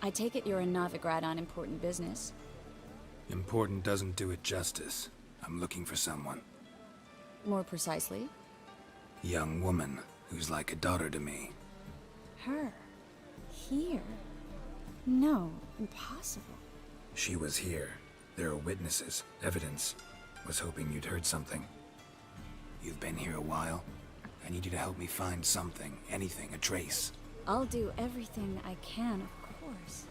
I take it you're in Novigrad on important business. Important doesn't do it justice. I'm looking for someone. More precisely? Young woman who's like a daughter to me. Her? Here? No, impossible. She was here. There are witnesses, evidence. Was hoping you'd heard something. You've been here a while. I need you to help me find something, anything, a trace. I'll do everything I can, of course.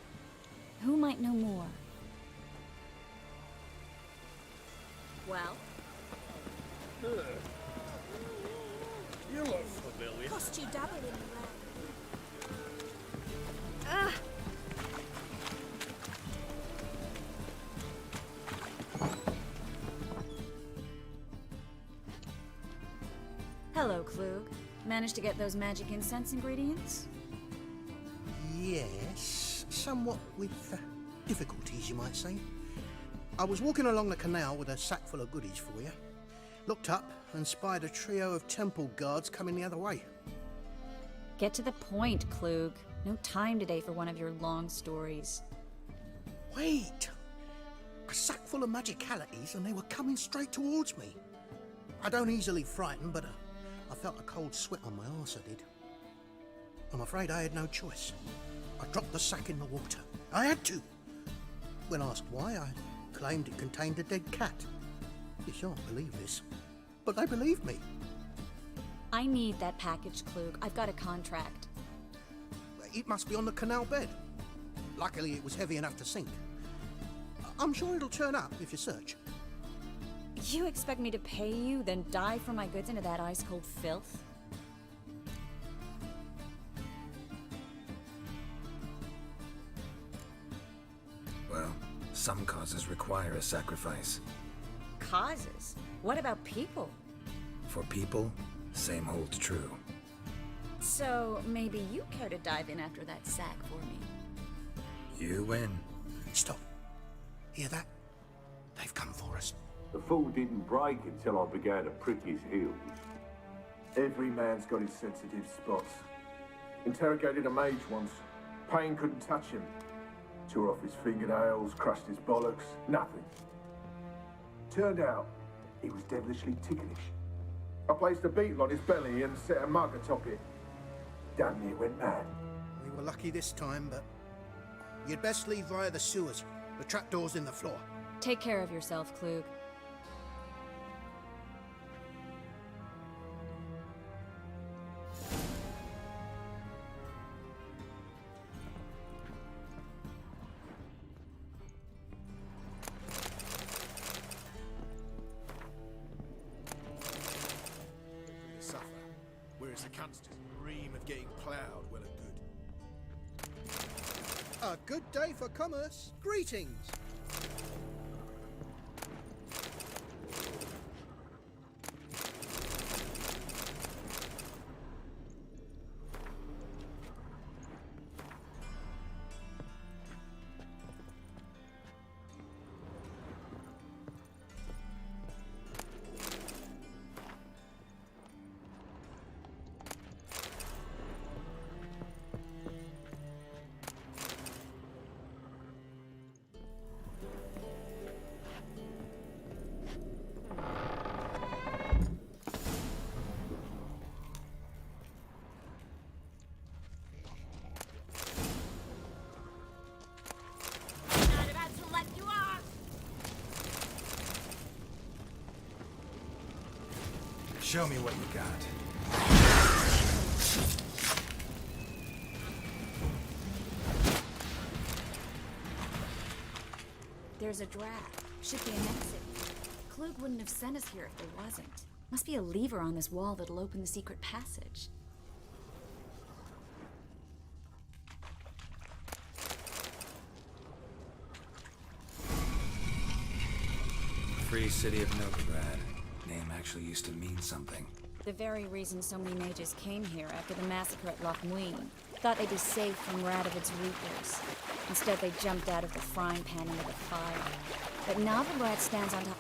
Who might know more? Well? You look familiar. Cost you double in the Hello, Klug. Managed to get those magic incense ingredients? Yes, somewhat with difficulties, you might say. I was walking along the canal with a sack full of goodies for you. Looked up and spied a trio of temple guards coming the other way. Get to the point, Klug. No time today for one of your long stories. Wait! A sack full of magicalities and they were coming straight towards me. I don't easily frighten, but I felt a cold sweat on my arse, I did. I'm afraid I had no choice. I dropped the sack in the water. I had to. When asked why, I claimed it contained a dead cat. You shan't believe this, but they believed me. I need that package, Klug. I've got a contract. It must be on the canal bed. Luckily, it was heavy enough to sink. I'm sure it'll turn up if you search. You expect me to pay you, then dive for my goods into that ice-cold filth? Well, some causes require a sacrifice. Causes? What about people? For people, same holds true. So, maybe you care to dive in after that sack for me? You win. Stop. Hear that? They've come for us. The fool didn't break until I began to prick his heels. Every man's got his sensitive spots. Interrogated a mage once. Pain couldn't touch him. Tore off his fingernails, crushed his bollocks, nothing. Turned out, he was devilishly ticklish. I placed a beetle on his belly and set a mug atop it. Damn near went mad. We were lucky this time, but you'd best leave via the sewers. The trapdoor's in the floor. Take care of yourself, Klug. Suffer, whereas the cunts just dream of getting ploughed well and good. A good day for commerce. Greetings. Show me what you got. There's a draft. Should be an exit. Klug wouldn't have sent us here if there wasn't. Must be a lever on this wall that'll open the secret passage. Free city of Novigrad. Name actually used to mean something. The very reason so many mages came here after the massacre at Loch Muin. Thought they'd be safe from Radovid's reapers. Instead, they jumped out of the frying pan into the fire. But Novigrad stands on top.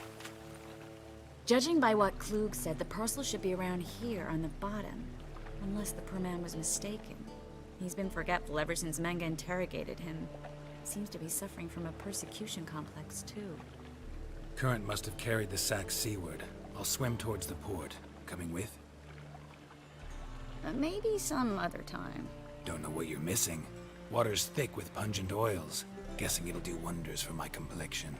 Judging by what Klug said, the parcel should be around here on the bottom. Unless the poor man was mistaken. He's been forgetful ever since Manga interrogated him. Seems to be suffering from a persecution complex, too. Current must have carried the sack seaward. I'll swim towards the port. Coming with? Maybe some other time. Don't know what you're missing. Water's thick with pungent oils. Guessing it'll do wonders for my complexion.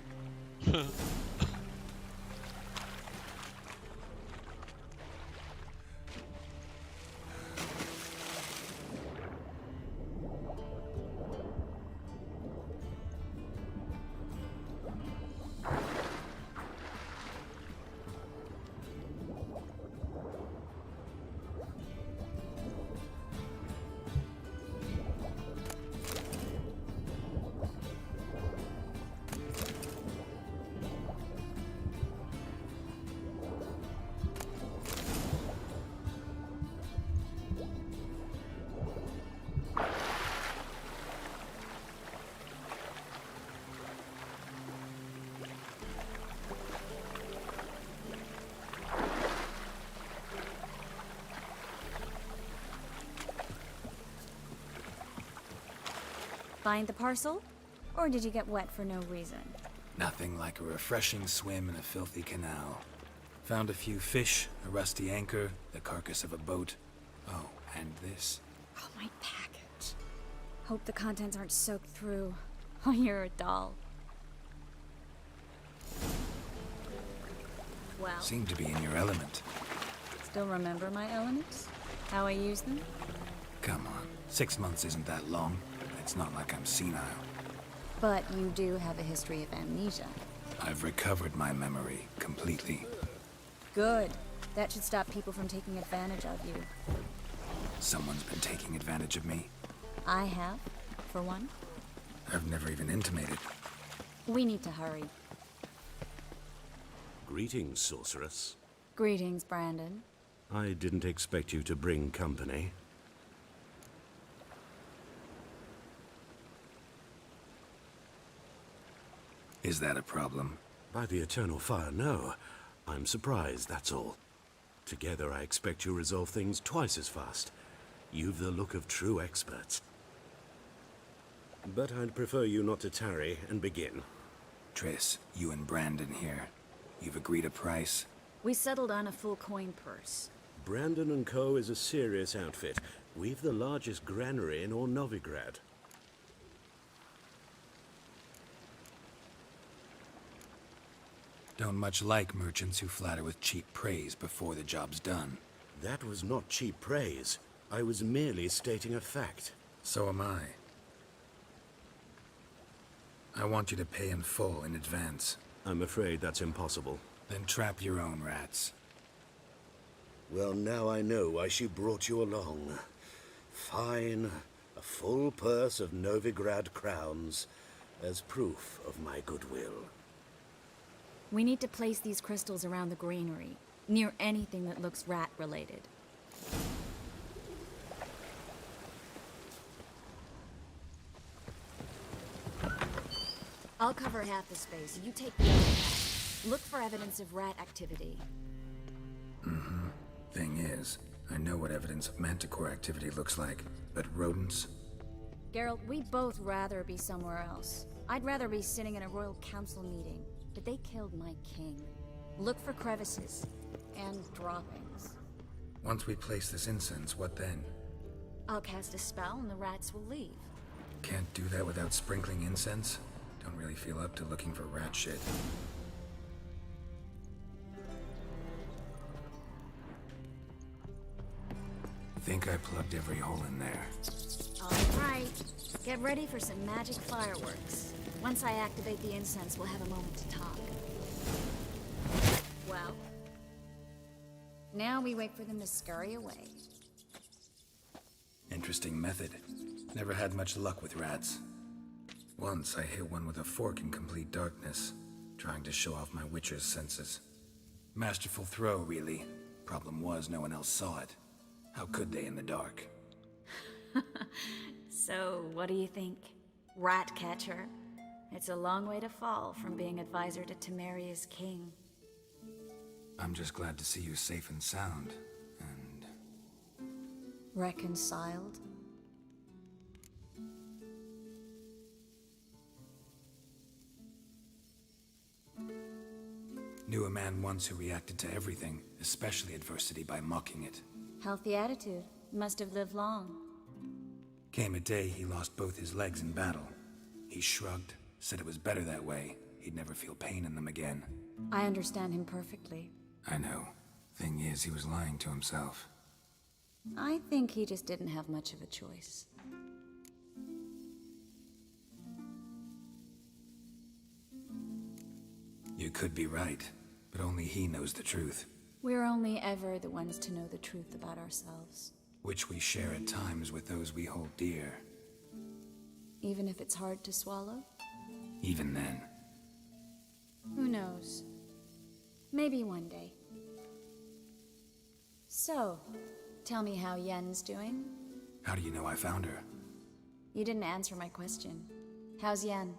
Find the parcel? Or did you get wet for no reason? Nothing like a refreshing swim in a filthy canal. Found a few fish, a rusty anchor, the carcass of a boat. Oh, and this. Oh, my package. Hope the contents aren't soaked through. Oh, you're a doll. Well. Seem to be in your element. Still remember my elements? How I use them? Come on, 6 months isn't that long. It's not like I'm senile. But you do have a history of amnesia. I've recovered my memory completely. Good. That should stop people from taking advantage of you. Someone's been taking advantage of me. I have, for one. I've never even intimated. We need to hurry. Greetings, sorceress. Greetings, Brandon. I didn't expect you to bring company. Is that a problem? By the eternal fire, no. I'm surprised, that's all. Together, I expect you resolve things twice as fast. You've the look of true experts. But I'd prefer you not to tarry and begin. Triss, you and Brandon here. You've agreed a price? We settled on a full coin purse. Brandon & Co. is a serious outfit. We've the largest granary in all Novigrad. Don't much like merchants who flatter with cheap praise before the job's done. That was not cheap praise. I was merely stating a fact. So am I. I want you to pay in full in advance. I'm afraid that's impossible. Then trap your own rats. Well, now I know why she brought you along. Fine. A full purse of Novigrad crowns as proof of my goodwill. We need to place these crystals around the granary, near anything that looks rat-related. I'll cover half the space. You take the other. Look for evidence of rat activity. Mm-hmm. Thing is, I know what evidence of manticore activity looks like, but rodents? Geralt, we'd both rather be somewhere else. I'd rather be sitting in a royal council meeting, but they killed my king. Look for crevices and droppings. Once we place this incense, what then? I'll cast a spell and the rats will leave. Can't do that without sprinkling incense? Don't really feel up to looking for rat shit. Think I plugged every hole in there. All right. Get ready for some magic fireworks. Once I activate the incense, we'll have a moment to talk. Well, now we wait for them to scurry away. Interesting method. Never had much luck with rats. Once I hit one with a fork in complete darkness, trying to show off my witcher's senses. Masterful throw, really. Problem was, no one else saw it. How could they in the dark? So, what do you think? Rat catcher? It's a long way to fall from being advisor to Temeria's king. I'm just glad to see you safe and sound, and... Reconciled? Knew a man once who reacted to everything, especially adversity, by mocking it. Healthy attitude. Must have lived long. Came a day he lost both his legs in battle. He shrugged, said it was better that way. He'd never feel pain in them again. I understand him perfectly. I know. Thing is, he was lying to himself. I think he just didn't have much of a choice. You could be right, but only he knows the truth. We're only ever the ones to know the truth about ourselves. Which we share at times with those we hold dear. Even if it's hard to swallow? Even then. Who knows? Maybe one day. So, tell me how Yen's doing? How do you know I found her? You didn't answer my question. How's Yen?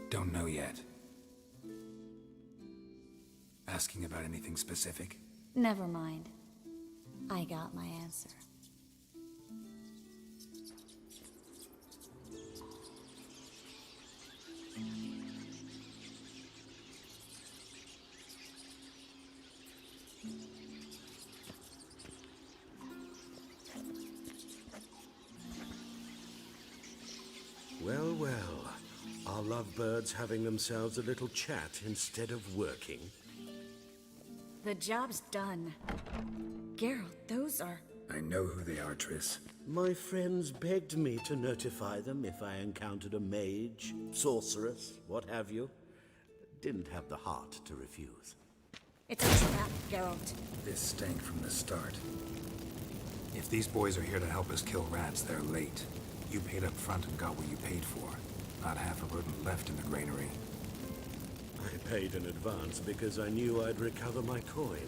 Don't know yet. Asking about anything specific? Never mind. I got my answer. Well, well. Are lovebirds having themselves a little chat instead of working? The job's done. Geralt, those are... I know who they are, Triss. My friends begged me to notify them if I encountered a mage, sorceress, what have you. Didn't have the heart to refuse. It's a trap, Geralt. This stank from the start. If these boys are here to help us kill rats, they're late. You paid up front and got what you paid for. Not half a rodent left in the granary. I paid in advance because I knew I'd recover my coin.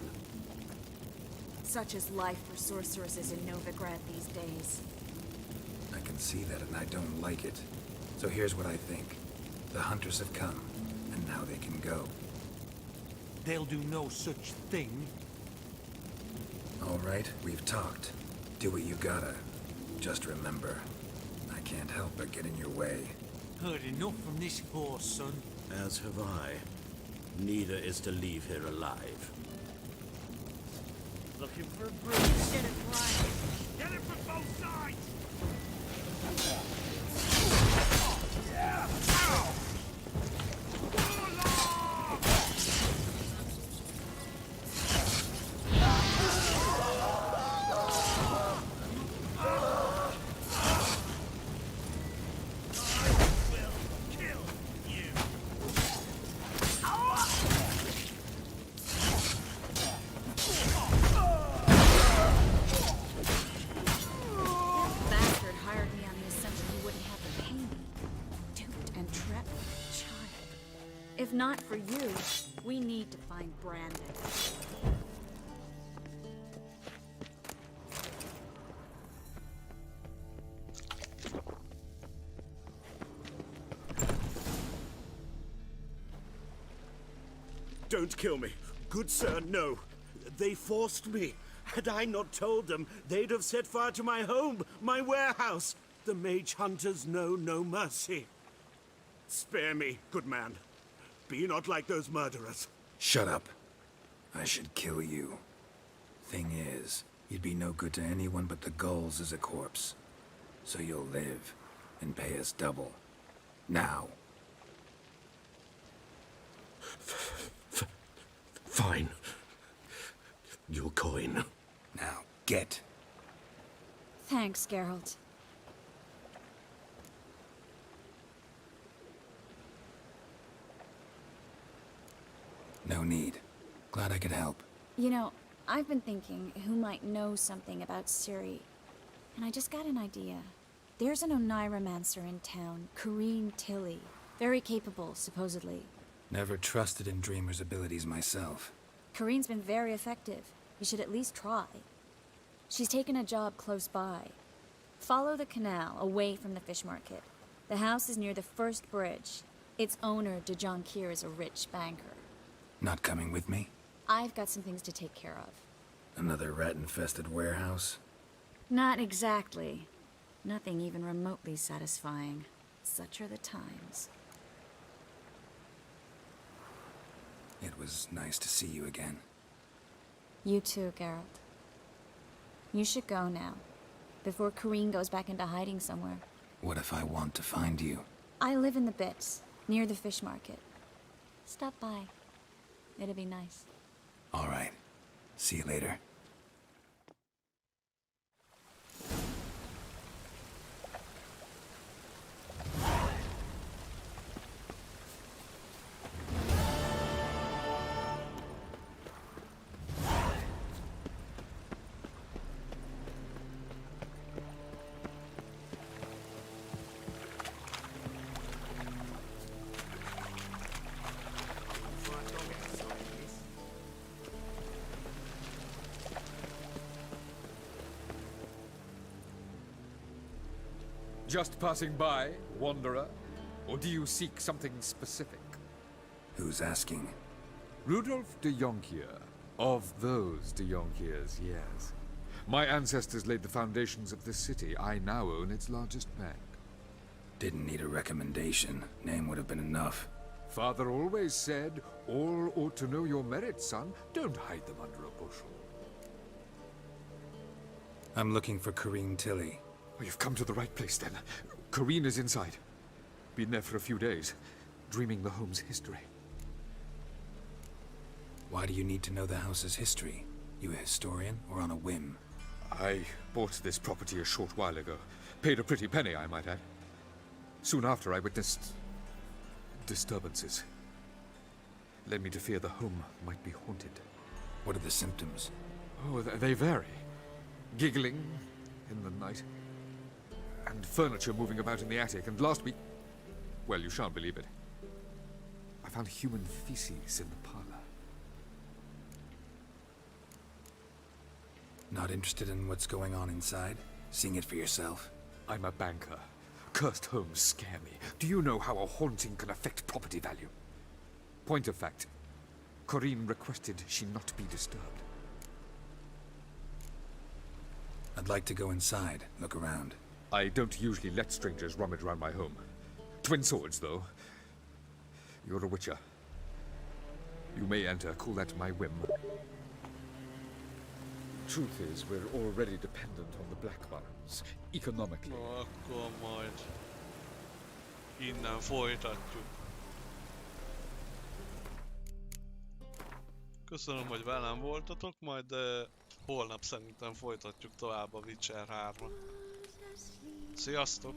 Such is life for sorceresses in Novigrad these days. I can see that and I don't like it. So here's what I think. The hunters have come, and now they can go. They'll do no such thing. All right, we've talked. Do what you gotta. Just remember, I can't help but get in your way. Heard enough from this horse, son. As have I. Neither is to leave here alive. Looking for a bruise. Get it right. Get it from both sides! Yeah! Ow! If not for you, we need to find Brandon. Don't kill me. Good sir, no. They forced me. Had I not told them, they'd have set fire to my home, my warehouse. The mage hunters know no mercy. Spare me, good man. Be not like those murderers. Shut up. I should kill you. Thing is, you'd be no good to anyone but the gulls as a corpse. So you'll live, and pay us double. Now. Fine. Your coin. Now, get. Thanks, Geralt. No need. Glad I could help. You know, I've been thinking who might know something about Ciri. And I just got an idea. There's an Oneiromancer in town, Corrine Tilly. Very capable, supposedly. Never trusted in Dreamer's abilities myself. Corrine's been very effective. You should at least try. She's taken a job close by. Follow the canal, away from the fish market. The house is near the first bridge. Its owner, de Jonquier, is a rich banker. Not coming with me? I've got some things to take care of. Another rat-infested warehouse? Not exactly. Nothing even remotely satisfying. Such are the times. It was nice to see you again. You too, Geralt. You should go now, before Corrine goes back into hiding somewhere. What if I want to find you? I live in the Bits, near the fish market. Stop by. It'd be nice. All right. See you later. Just passing by, wanderer? Or do you seek something specific? Who's asking? Rudolf de Jonquier. Of those de Jonquiers, yes. My ancestors laid the foundations of this city. I now own its largest bank. Didn't need a recommendation. Name would have been enough. Father always said, all ought to know your merits, son. Don't hide them under a bushel. I'm looking for Corrine Tilly. Oh, you've come to the right place, then. Corrine is inside. Been there for a few days, dreaming the home's history. Why do you need to know the house's history? You a historian or on a whim? I bought this property a short while ago. Paid a pretty penny, I might add. Soon after, I witnessed disturbances. Led me to fear the home might be haunted. What are the symptoms? Oh, they vary. Giggling in the night. And furniture moving about in the attic. And last week... well, you shan't believe it. I found human feces in the parlor. Not interested in what's going on inside? Seeing it for yourself? I'm a banker. Cursed homes scare me. Do you know how a haunting can affect property value? Point of fact, Corinne requested she not be disturbed. I'd like to go inside, look around. I don't usually let strangers rummage around my home. Twin swords, though. You're a witcher. You may enter, call that my whim. Truth is, we're already dependent on the Black Ones, economically. No, akkor majd innen folytatjuk. Köszönöm, hogy velem voltatok, majd holnap szerintem folytatjuk tovább a Witcher 3-at. Sziasztok!